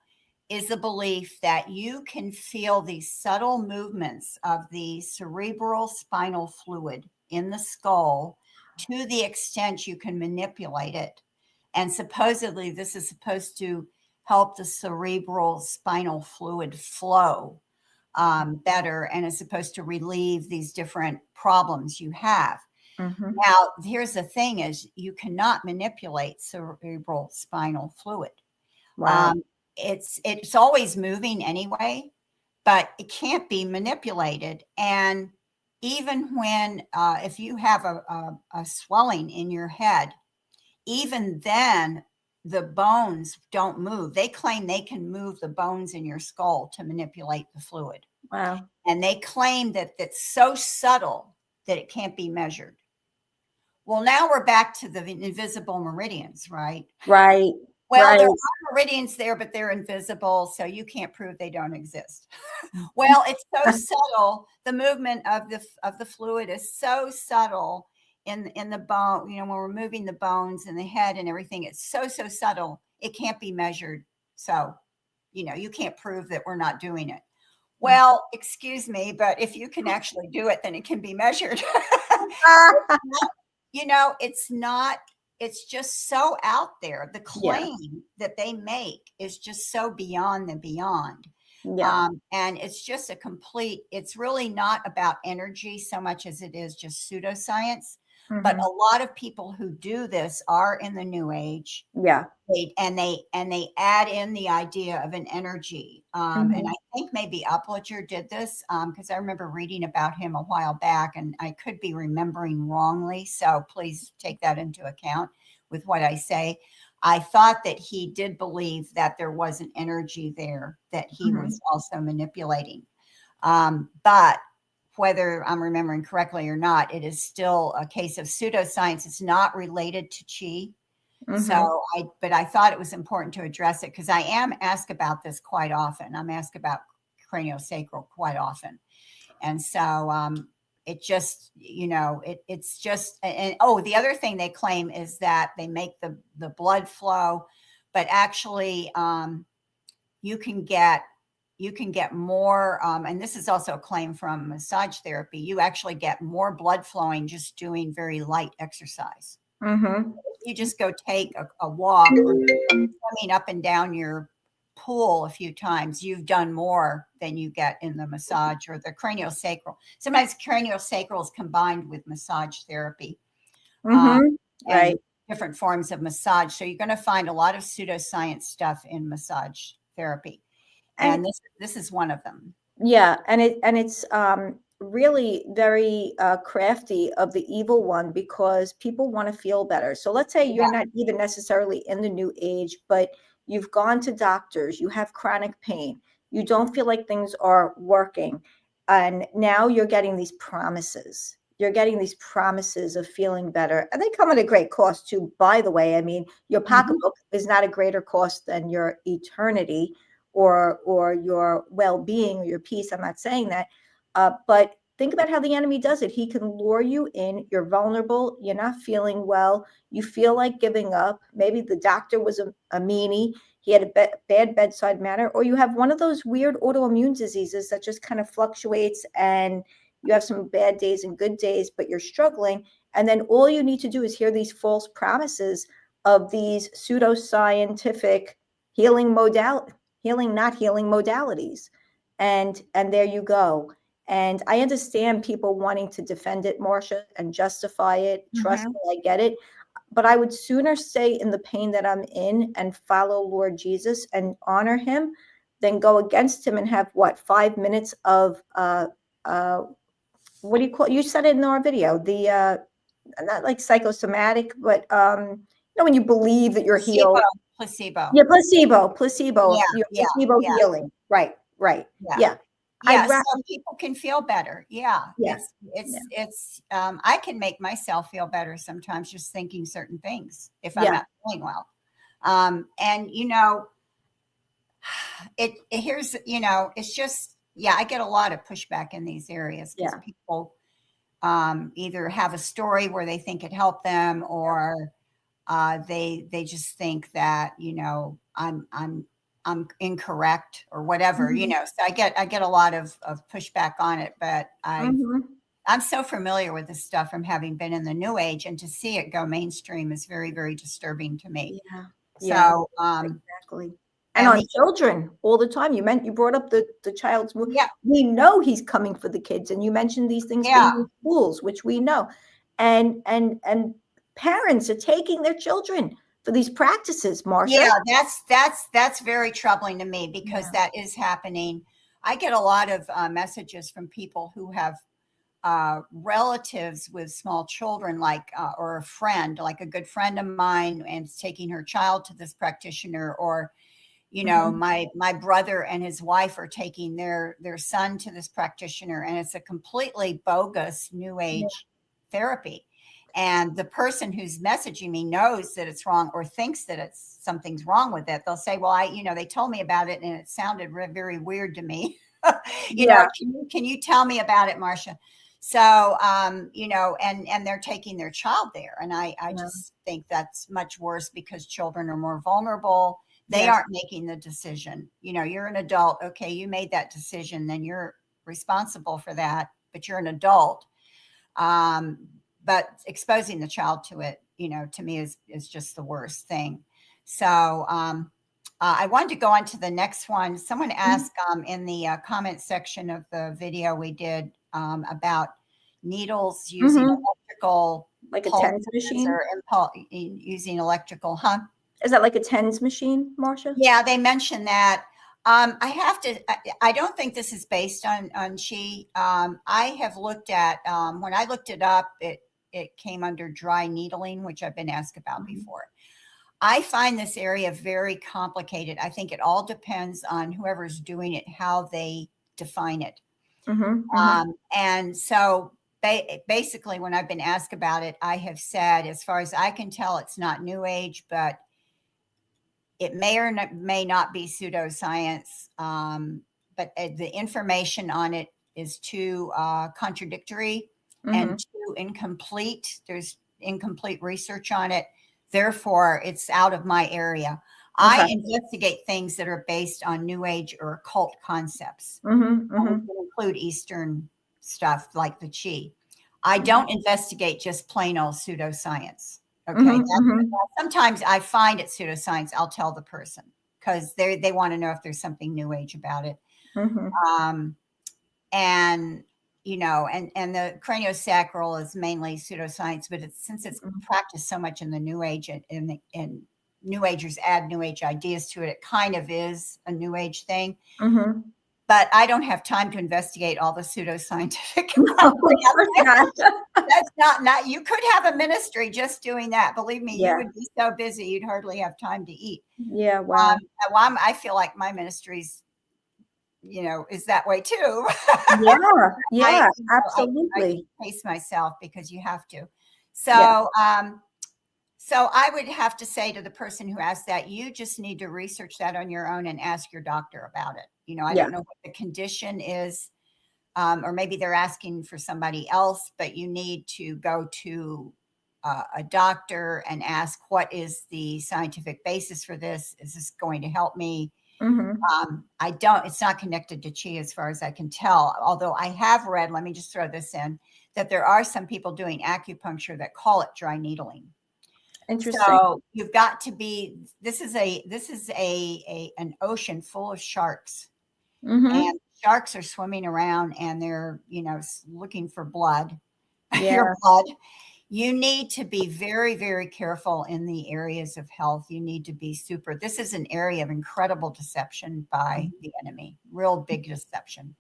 is the belief that you can feel these subtle movements of the cerebral spinal fluid in the skull to the extent you can manipulate it. And supposedly this is supposed to help the cerebral spinal fluid flow better, and is supposed to relieve these different problems you have. Mhm. Now, here's the thing is you cannot manipulate cerebral spinal fluid. Wow. It's always moving anyway, but it can't be manipulated. And even when if you have a swelling in your head, even then the bones don't move. They claim they can move the bones in your skull to manipulate the fluid. Wow. And they claim that it's so subtle that it can't be measured. Well, now we're back to the invisible meridians, right? Right. Well, Right. there are meridians there, but they're invisible, so you can't prove they don't exist. Well, it's so subtle. The movement of the fluid is so subtle in the bone. You know, when we're moving the bones and the head and everything, it's so subtle. It can't be measured. So, you know, you can't prove that we're not doing it. Well, excuse me, but if you can actually do it, then it can be measured. You know, it's not, it's just so out there. The Yeah. claim that they make is just so beyond the beyond. Yeah. And it's just a complete, it's really not about energy so much as it is just pseudoscience. But Mhm. a lot of people who do this are in the new age. Yeah. They add in the idea of an energy. And Mhm. I think maybe Acupuncture did this because I remember reading about him a while back, and I could be remembering wrongly. So please take that into account with what I say. I thought that he did believe that there was an energy there that he Mhm. was also manipulating. But whether I'm remembering correctly or not, it is still a case of pseudoscience. It's not related to chi. Mhm. So but I thought it was important to address it because I am asked about this quite often. I'm asked about craniosacral quite often. And so it just, you know, it's just, and oh, the other thing they claim is that they make the blood flow, but actually you can get, you can get more, and this is also a claim from massage therapy, you actually get more blood flowing just doing very light exercise. Mhm. You just go take a walk or swimming up and down your pool a few times, you've done more than you get in the massage or the craniosacral. Sometimes craniosacral is combined with massage therapy Mhm. and Right. different forms of massage. So you're going to find a lot of pseudoscience stuff in massage therapy. And And this is one of them. yeah, and it's really very crafty of the evil one because people want to feel better. So let's say you're Yeah. not even necessarily in the new age, but you've gone to doctors, you have chronic pain, you don't feel like things are working, and now you're getting these promises. You're getting these promises of feeling better, and they come at a great cost too. By the way, I mean your Mhm. pocketbook is not a greater cost than your eternity or your well-being or your peace. I'm not saying that, but think about how the enemy does it. He can lure you in. You're vulnerable. You're not feeling well. You feel like giving up. Maybe the doctor was a meanie. He had a bad bedside manner, or you have one of those weird autoimmune diseases that just kind of fluctuates, and you have some bad days and good days, but you're struggling. And then all you need to do is hear these false promises of these pseudoscientific healing modality, healing, not healing modalities. And there you go. And I understand people wanting to defend it, Marcia, and justify it. Trust Mhm. me, I get it. But I would sooner stay in the pain that I'm in and follow Lord Jesus and honor him than go against him and have what, 5 minutes of uh what do you call, you said it in our video, the not like psychosomatic, but when you believe that you're Placebo, healed. placebo. Yeah, placebo, Yeah, you yeah, placebo yeah, healing. Right, right. yeah. Yeah. Yeah, I'd so rather, people can feel better. Yeah, yeah, yeah, I can make myself feel better sometimes just thinking certain things if I'm yeah, not feeling well. And you know, here's, you know, it's just, yeah, I get a lot of pushback in these areas because yeah, people either have a story where they think it helped them, or they just think that, you know, I'm incorrect or whatever, you mhm, know. So I get a lot of pushback on it, but mhm, I'm so familiar with this stuff from having been in the new age, and to see it go mainstream is very disturbing to me. yeah, yeah, So exactly. And and on the children all the time. You brought up the child's yeah, we know he's coming for the kids, and you mentioned these things yeah, being in schools, which we know. and parents are taking their children for these practices, Marcia. Yeah, that's very troubling to me, because that is happening. I get a lot of messages from people who have relatives with small children, like or a friend, like a good friend of mine, and is taking her child to this practitioner, or my brother and his wife are taking their son to this practitioner, and it's a completely bogus new age therapy. And the person who's messaging me knows that it's wrong, or thinks that it's something's wrong with it. They'll say, well, they told me about it and it sounded very weird to me. Can you tell me about it, Marcia? So, and they're taking their child there. And I just think that's much worse, because children are more vulnerable. They aren't making the decision. You're an adult. Okay, you made that decision, then you're responsible for that, but you're an adult. But exposing the child to it, to me is just the worst thing. So I wanted to go on to the next one. Someone asked in the comment section of the video we did about needles using electrical, like a TENS machine, or using electrical, Is that like a TENS machine, Marcia? Yeah, they mentioned that. I don't think this is based on Qi. I have looked at, when I looked it up, it came under dry needling, which I've been asked about before. I find this area very complicated. I think it all depends on whoever's doing it, how they define it. And so basically, when I've been asked about it, I have said, as far as I can tell, it's not New Age, but it may or may not be pseudoscience. But the information on it is too contradictory and too incomplete. There's incomplete research on it. Therefore, it's out of my area. I investigate things that are based on New Age or occult concepts. Include Eastern stuff like the Qi. I don't investigate just plain old pseudoscience. Okay. Sometimes I find it pseudoscience. I'll tell the person, because they want to know if there's something New Age about it. And the craniosacral is mainly pseudoscience, but since it's practiced so much in the New Age, and New Agers add New Age ideas to it, it kind of is a New Age thing. But I don't have time to investigate all the pseudoscientific. That's not. You could have a ministry just doing that. Believe me, you would be so busy you'd hardly have time to eat. Wow. I feel like my ministry's, is that way too. Absolutely. I pace myself, because you have to. So, so I would have to say to the person who asked that, you just need to research that on your own and ask your doctor about it. I don't know what the condition is, or maybe they're asking for somebody else, but you need to go to a doctor and ask, what is the scientific basis for this? Is this going to help me? It's not connected to Qi as far as I can tell. Although I have read, let me just throw this in, that there are some people doing acupuncture that call it dry needling. Interesting. So you've got to be, this is an ocean full of sharks. And sharks are swimming around, and they're, looking for blood, your blood. You need to be very, very careful in the areas of health. You need to be this is an area of incredible deception by the enemy, real big deception.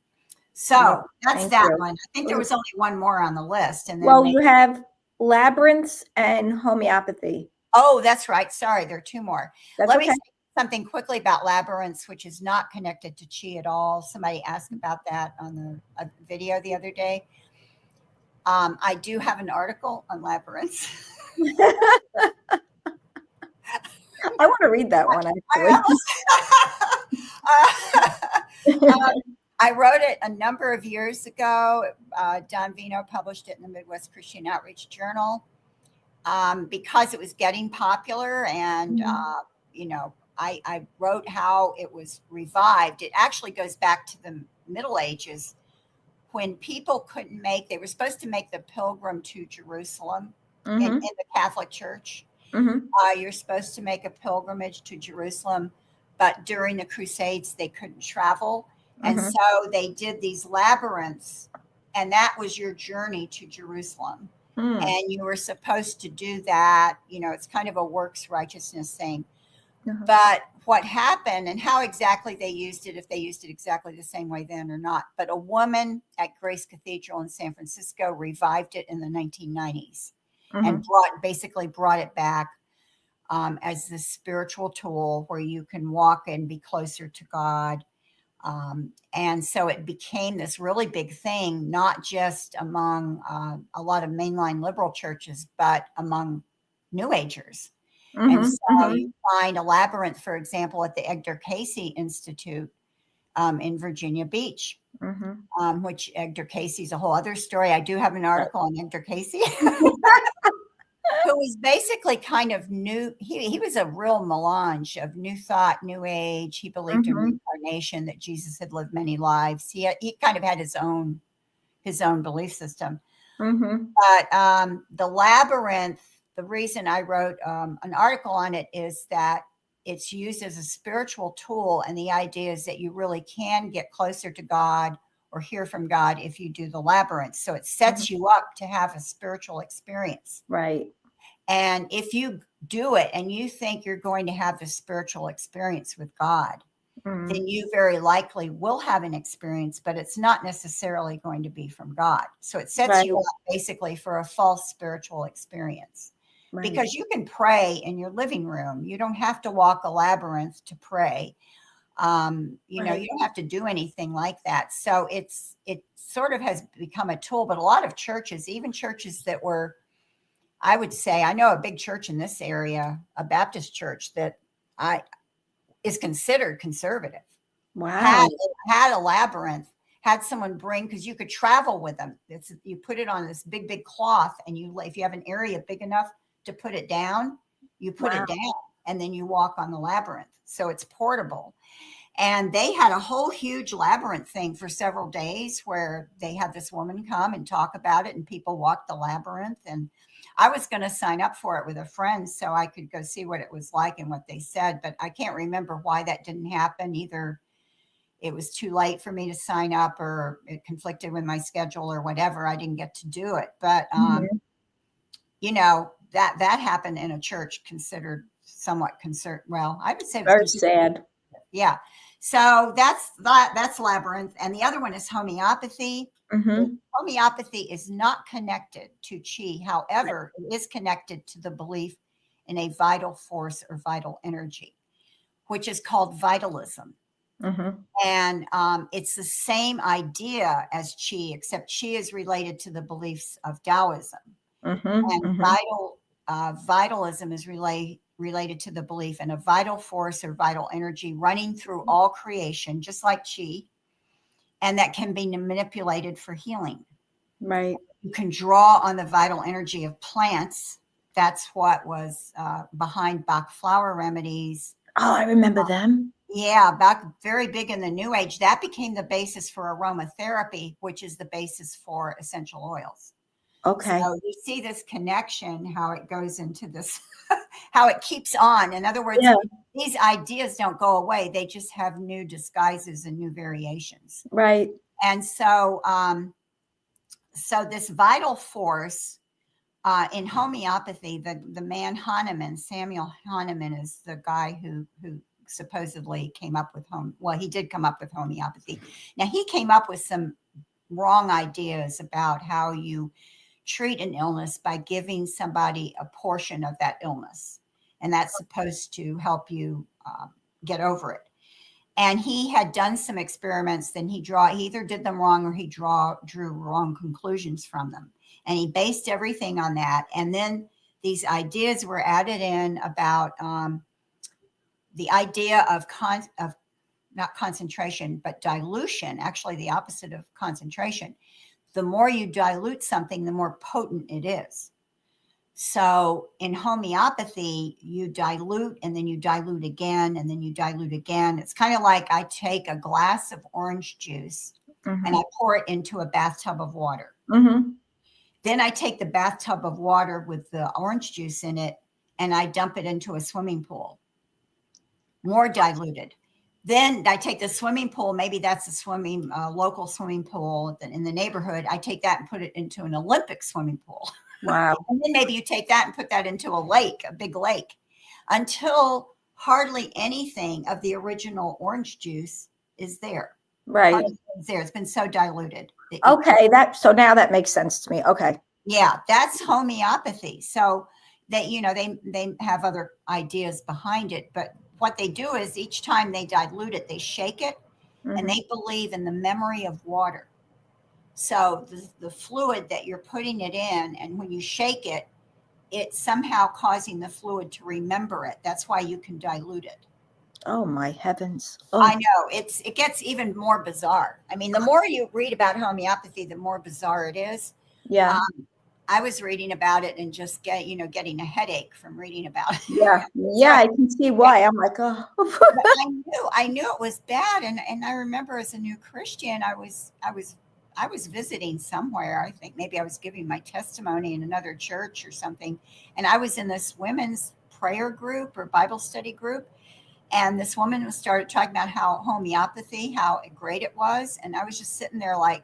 So that's that one. I think there was only one more on the list. And then you have Labyrinths and Homeopathy. Oh, that's right. Sorry, there are two more. Let me say something quickly about Labyrinths, which is not connected to Qi at all. Somebody asked about that on the video the other day. I do have an article on Labyrinths. I want to read that one, actually. I wrote it a number of years ago. Don Vino published it in the Midwest Christian Outreach Journal, because it was getting popular. And, I wrote how it was revived. It actually goes back to the Middle Ages, when people they were supposed to make the pilgrim to Jerusalem in the Catholic Church. You're supposed to make a pilgrimage to Jerusalem, but during the Crusades, they couldn't travel. And so they did these labyrinths, and that was your journey to Jerusalem. And you were supposed to do that. You know, it's kind of a works righteousness thing. Uh-huh. But what happened and how exactly they used it, if they used it exactly the same way then or not. But a woman at Grace Cathedral in San Francisco revived it in the 1990s and basically brought it back as this spiritual tool where you can walk and be closer to God. And so it became this really big thing, not just among a lot of mainline liberal churches, but among New Agers. And so you find a Labyrinth, for example, at the Edgar Cayce Institute in Virginia Beach, which Edgar Cayce's a whole other story. I do have an article on Edgar Cayce, who was basically kind of new. He was a real melange of new thought, new age. He believed in reincarnation, that Jesus had lived many lives. He kind of had his own belief system. But the Labyrinth, the reason I wrote an article on it is that it's used as a spiritual tool. And the idea is that you really can get closer to God or hear from God if you do the Labyrinth. So it sets you up to have a spiritual experience. Right. And if you do it and you think you're going to have this spiritual experience with God, then you very likely will have an experience, but it's not necessarily going to be from God. So it sets you up basically for a false spiritual experience. Because you can pray in your living room. You don't have to walk a labyrinth to pray. You know, you don't have to do anything like that. So it sort of has become a tool, but a lot of churches, even churches that were, I would say, I know a big church in this area, a Baptist church that is considered conservative. Wow. Had a labyrinth, had someone bring, because you could travel with them. You put it on this big cloth, and if you have an area big enough to put it down, you put it down, and then you walk on the labyrinth. So it's portable. And they had a whole huge labyrinth thing for several days where they had this woman come and talk about it, and people walked the labyrinth. And I was going to sign up for it with a friend so I could go see what it was like and what they said, but I can't remember why that didn't happen. Either it was too late for me to sign up, or it conflicted with my schedule, or whatever. I didn't get to do it. But you know, that happened in a church considered somewhat well, I would say it was very sad. Yeah. So that's Labyrinth. And the other one is homeopathy. Homeopathy is not connected to chi. However, it is connected to the belief in a vital force or vital energy, which is called vitalism. And it's the same idea as chi, except chi is related to the beliefs of Taoism. And vitalism is related to the belief in a vital force or vital energy running through all creation, just like chi, and that can be manipulated for healing. Right. You can draw on the vital energy of plants. That's what was behind Bach flower remedies. Oh, I remember them. Yeah, back very big in the New Age. That became the basis for aromatherapy, which is the basis for essential oils. Okay. So you see this connection, how it goes into this, how it keeps on. In other words, these ideas don't go away. They just have new disguises and new variations. Right. And so, so this vital force in homeopathy, the man Hahnemann, Samuel Hahnemann, is the guy who supposedly came up with he did come up with homeopathy. Now, he came up with some wrong ideas about how you treat an illness by giving somebody a portion of that illness. And that's supposed to help you get over it. And he had done some experiments, then he either did them wrong or he drew wrong conclusions from them. And he based everything on that. And then these ideas were added in about the idea of not concentration, but dilution, actually the opposite of concentration. The more you dilute something, the more potent it is. So in homeopathy, you dilute and then you dilute again and then you dilute again. It's kind of like I take a glass of orange juice and I pour it into a bathtub of water. Then I take the bathtub of water with the orange juice in it and I dump it into a swimming pool, more diluted. Then I take the swimming pool, maybe that's a local swimming pool in the neighborhood. I take that and put it into an Olympic swimming pool. Wow. And then maybe you take that and put that into a lake, a big lake, until hardly anything of the original orange juice is there. Right. Hardly anything's there. It's been so diluted. Okay. So now that makes sense to me. Okay. Yeah, that's homeopathy. So they have other ideas behind it, but what they do is each time they dilute it, they shake it, and they believe in the memory of water. So the fluid that you're putting it in, and when you shake it, it's somehow causing the fluid to remember it. That's why you can dilute it. Oh my heavens. Oh. I know it gets even more bizarre. I mean, the more you read about homeopathy, the more bizarre it is. Yeah. I was reading about it and just getting a headache from reading about it. Yeah. Yeah. I can see why. I'm like, oh. I knew it was bad. And I remember as a new Christian, I was visiting somewhere. I think maybe I was giving my testimony in another church or something. And I was in this women's prayer group or Bible study group. And this woman started talking about how homeopathy, how great it was. And I was just sitting there like,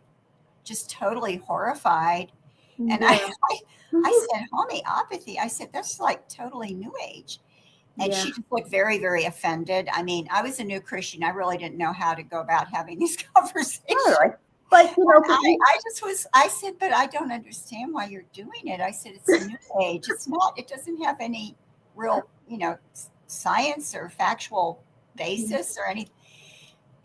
just totally horrified. And Yeah. I said, homeopathy. I said, that's like totally new age. And Yeah. she just looked very, very offended. I mean, I was a new Christian. I really didn't know how to go about having these conversations. All right. But I said, but I don't understand why you're doing it. I said, it's a new age. It's not, it doesn't have any real, science or factual basis or anything.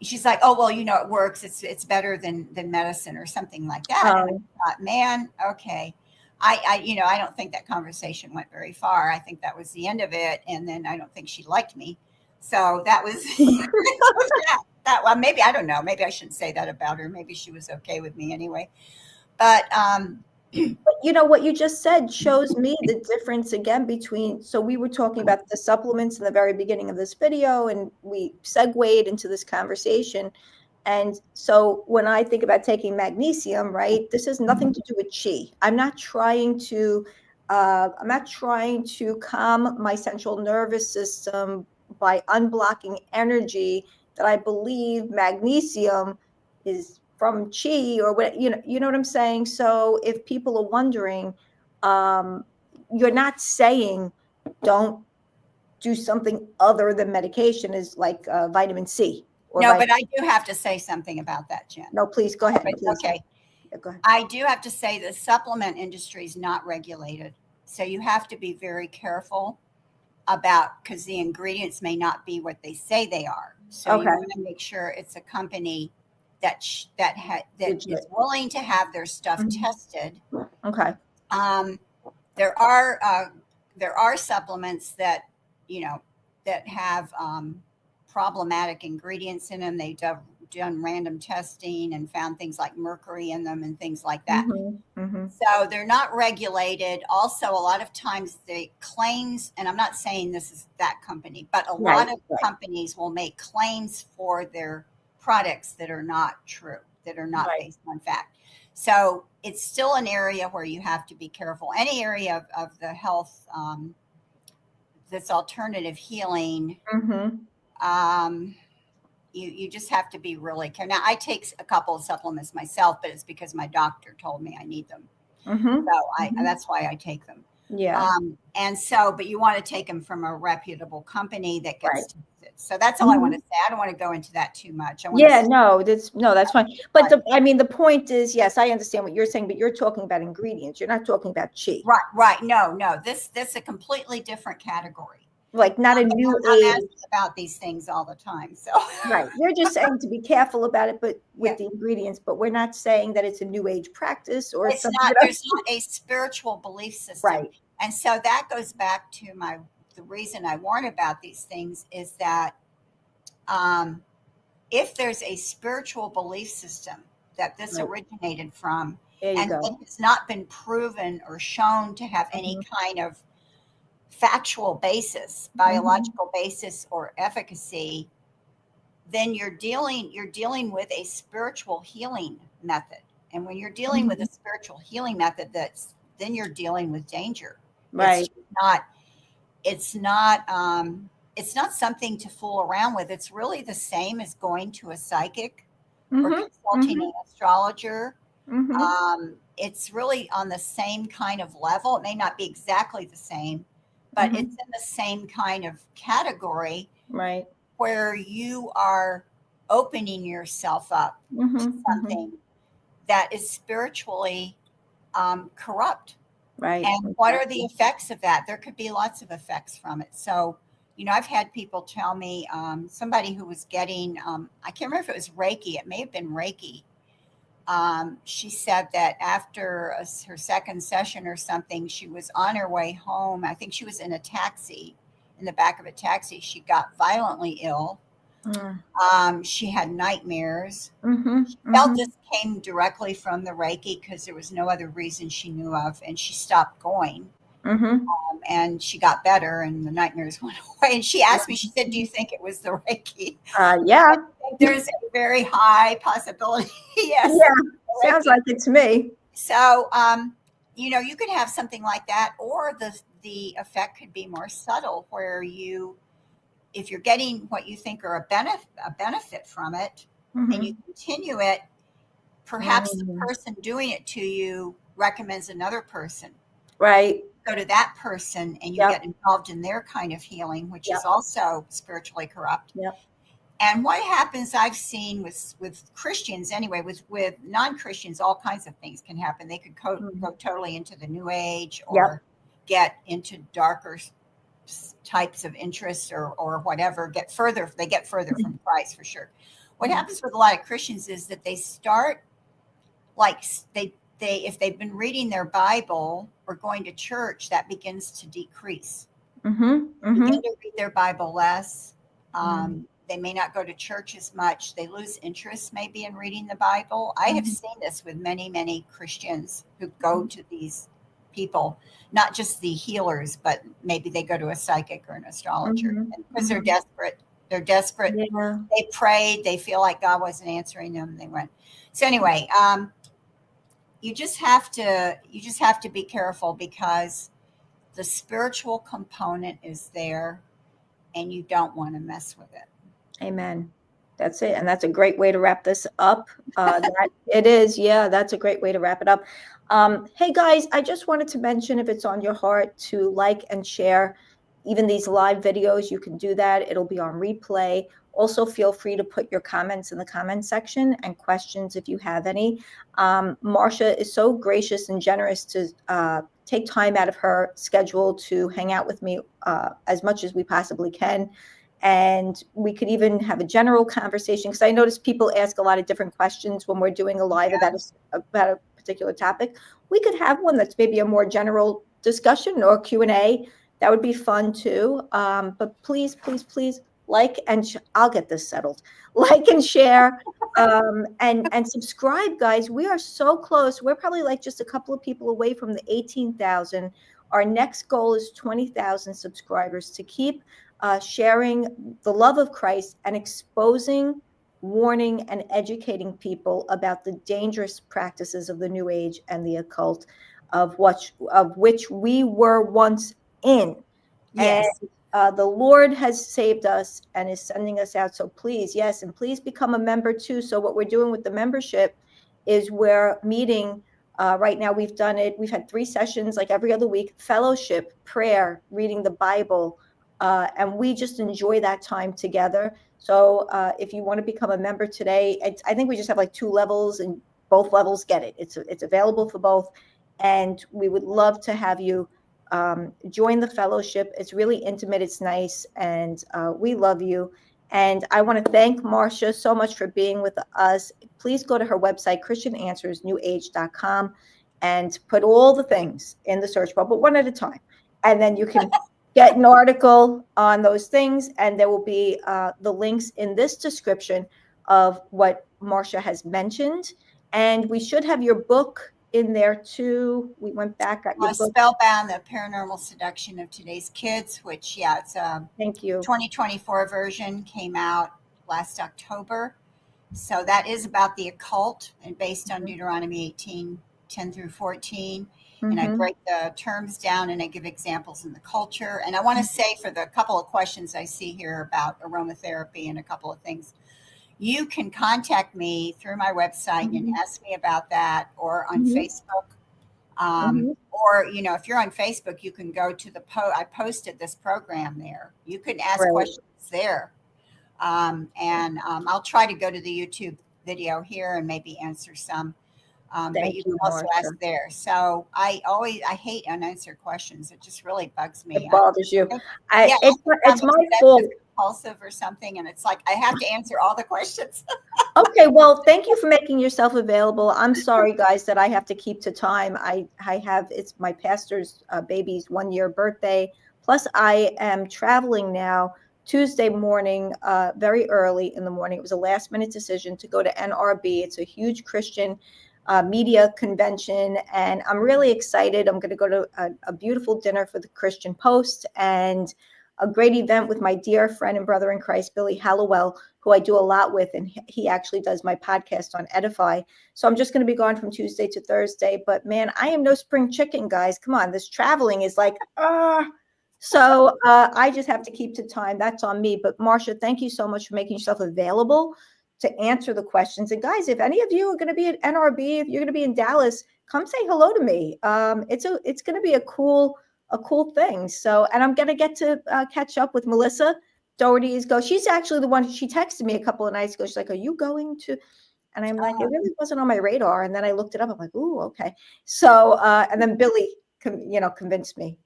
She's like, oh, well, it works. It's better than medicine or something like that. And I thought, man, okay. I don't think that conversation went very far. I think that was the end of it. And then I don't think she liked me. So that was well, maybe, I don't know. Maybe I shouldn't say that about her. Maybe she was okay with me anyway. But what you just said shows me the difference again between, so we were talking about the supplements in the very beginning of this video, and we segued into this conversation. And so when I think about taking magnesium, right, this has nothing to do with chi. I'm not trying to calm my central nervous system by unblocking energy that I believe magnesium is from chi or what, you know what I'm saying? So if people are wondering, you're not saying don't do something other than medication, is like vitamin C. No, but I do have to say something about that, Jen. No, please go ahead. Please. Okay. Yeah, go ahead. I do have to say the supplement industry is not regulated. So you have to be very careful because the ingredients may not be what they say they are. So you want to make sure it's a company that is willing to have their stuff tested. Okay. There are supplements that that have problematic ingredients in them. They've done random testing and found things like mercury in them and things like that. So they're not regulated. Also, a lot of times the claims, and I'm not saying this is that company, but a lot of companies will make claims for their products that are not true, that are not based on fact. So it's still an area where you have to be careful. Any area of the health that's alternative healing, you just have to be really careful. Now, I take a couple of supplements myself, but it's because my doctor told me I need them. So that's why I take them. Yeah. And so, but you want to take them from a reputable company that gets tested. So that's all I want to say. I don't want to go into that too much. That's fine. But the point is, yes, I understand what you're saying, but you're talking about ingredients. You're not talking about chi. Right. No. This is a completely different category. Like not a new I'm age. asking about these things all the time. So You're just saying to be careful about it, but with the ingredients. But we're not saying that it's a new age practice or it's something. not. There's not a spiritual belief system, right? And so that goes back to the reason I warn about these things is that if there's a spiritual belief system that this originated from, and it has not been proven or shown to have any kind of factual basis, biological basis, or efficacy, then you're dealing with a spiritual healing method. And when you're dealing with a spiritual healing method, then you're dealing with danger. Right. It's not something to fool around with. It's really the same as going to a psychic or consulting an astrologer It's really on the same kind of level. It may not be exactly the same, but it's in the same kind of category, Right. where you are opening yourself up to something that is spiritually corrupt. Right. And what are the effects of that? There could be lots of effects from it. So, I've had people tell me, somebody who was getting, I can't remember if it was Reiki, it may have been Reiki. She said that after her second session or something, she was on her way home. I think she was in the back of a taxi. She got violently ill. She had nightmares. She felt this came directly from the Reiki because there was no other reason she knew of, and she stopped going. And she got better, and the nightmares went away. And she asked me, she said, "Do you think it was the Reiki?" Yeah. There's a very high possibility. Yes. Yeah. Sounds like it to me. So, you could have something like that, or the effect could be more subtle, where if you're getting what you think are a benefit from it, and you continue it, perhaps the person doing it to you recommends another person. Right. Go to that person, and you get involved in their kind of healing, which is also spiritually corrupt. And what happens, I've seen with Christians anyway, with non-Christians, all kinds of things can happen. They could go totally into the New Age, or get into darker types of interests, or whatever, they get further from Christ, for sure. What happens with a lot of Christians is that they start, like, if they've been reading their Bible or going to church, that begins to decrease. They begin to read their Bible less. They may not go to church as much. They lose interest maybe in reading the Bible. I have seen this with many, many Christians who go to these people, not just the healers, but maybe they go to a psychic or an astrologer, because they're desperate. They're desperate. Yeah. They prayed. They feel like God wasn't answering them. They went. So anyway, you just have to be careful, because the spiritual component is there, and you don't want to mess with it. Amen. That's it. And that's a great way to wrap this up. It is. Yeah, that's a great way to wrap it up. Hey, guys, I just wanted to mention, if it's on your heart, to like and share even these live videos. You can do that. It'll be on replay. Also, feel free to put your comments in the comment section, and questions if you have any. Marcia is so gracious and generous to take time out of her schedule to hang out with me as much as we possibly can. And we could even have a general conversation, because I notice people ask a lot of different questions when we're doing a live about a particular topic. We could have one that's maybe a more general discussion or Q&A. That would be fun too. But please, please, please like and I'll get this settled. Like and share, and subscribe, guys. We are so close. We're probably like just a couple of people away from the 18,000. Our next goal is 20,000 subscribers, to keep sharing the love of Christ and exposing, warning, and educating people about the dangerous practices of the New Age and the occult, of which we were once in. Yes. And the Lord has saved us and is sending us out. So please, yes, and please become a member too. So what we're doing with the membership is we're meeting. Right now, we've done it. We've had 3 sessions, like every other week: fellowship, prayer, reading the Bible. And we just enjoy that time together. So if you want to become a member today, I think we just have like 2 levels, and both levels get it. It's available for both. And we would love to have you join the fellowship. It's really intimate. It's nice. And we love you. And I want to thank Marcia so much for being with us. Please go to her website, christiananswersnewage.com, and put all the things in the search bar, but one at a time. And then you can get an article on those things, and there will be the links in this description of what Marcia has mentioned. And we should have your book in there too. We went back, got your book. Spellbound, the Paranormal Seduction of Today's Kids, which, it's Thank you. 2024 version, came out last October. So that is about the occult, and based on Deuteronomy 18:10 through 14. And I break the terms down, and I give examples in the culture. And I want to say, for the couple of questions I see here about aromatherapy and a couple of things, you can contact me through my website and ask me about that, or on Mhm. Facebook. Mhm. Or, if you're on Facebook, you can go to I posted this program there. You can ask Right. questions there. And I'll try to go to the YouTube video here and maybe answer some. But Thank you can you, also Marcia. ask there. So I hate unanswered questions. It just really bugs me. It bothers you. Yeah, I think I'm It's my obsessive fault. compulsive or something, and it's like I have to answer all the questions. Okay, well, thank you for making yourself available. I'm sorry, guys, that I have to keep to time. I have it's my pastor's baby's 1-year birthday. Plus, I am traveling now Tuesday morning, very early in the morning. It was a last minute decision to go to NRB. It's a huge Christian media convention, and I'm really excited. I'm going to go to a beautiful dinner for the Christian Post and a great event with my dear friend and brother in Christ, Billy Hallowell, who I do a lot with, and he actually does my podcast on Edify. So I'm just going to be gone from Tuesday to Thursday. But man, I am no spring chicken, guys. Come on, this traveling is like, So I just have to keep to time. That's on me. But Marcia, thank you so much for making yourself available to answer the questions. And guys, if any of you are going to be at NRB, if you're going to be in Dallas, come say hello to me. It's going to be a cool thing. So, and I'm going to get to catch up with Melissa Doherty's go. She's actually the one, she texted me a couple of nights ago. She's like, are you going to? And I'm like, it really wasn't on my radar. And then I looked it up. I'm like, ooh, okay. So, and then Billy, convinced me.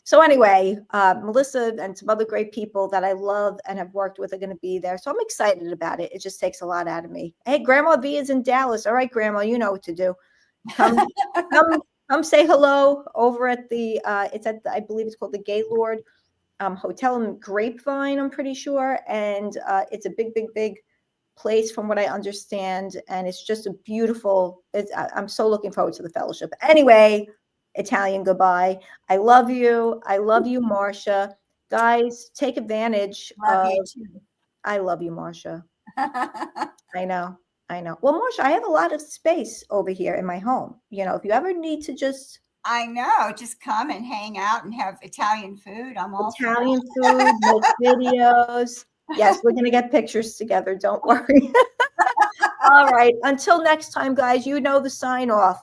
So anyway, Melissa and some other great people that I love and have worked with are going to be there. So I'm excited about it. It just takes a lot out of me. Hey, Grandma V is in Dallas. All right, Grandma, you know what to do. Come, come say hello over at the, it's at, I believe it's called the Gaylord Hotel in Grapevine, I'm pretty sure. And it's a big place from what I understand. And it's just a beautiful, I'm so looking forward to the fellowship. Anyway, Italian goodbye. I love you. I love you, Marcia. Guys, take advantage Love of, you too. I love you, Marcia. I know. Well, Marcia, I have a lot of space over here in my home. If you ever need to just I know. Just come and hang out and have Italian food. I'm all for Italian food, make videos. Yes, we're going to get pictures together. Don't worry. All right. Until next time, guys, you know the sign off.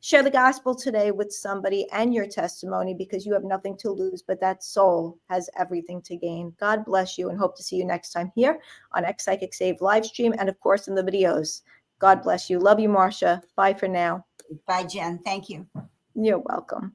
Share the gospel today with somebody and your testimony, because you have nothing to lose, but that soul has everything to gain. God bless you, and hope to see you next time here on X Psychic Save live stream, and of course in the videos. God bless you. Love you, Marcia. Bye for now. Bye, Jen. Thank you. You're welcome.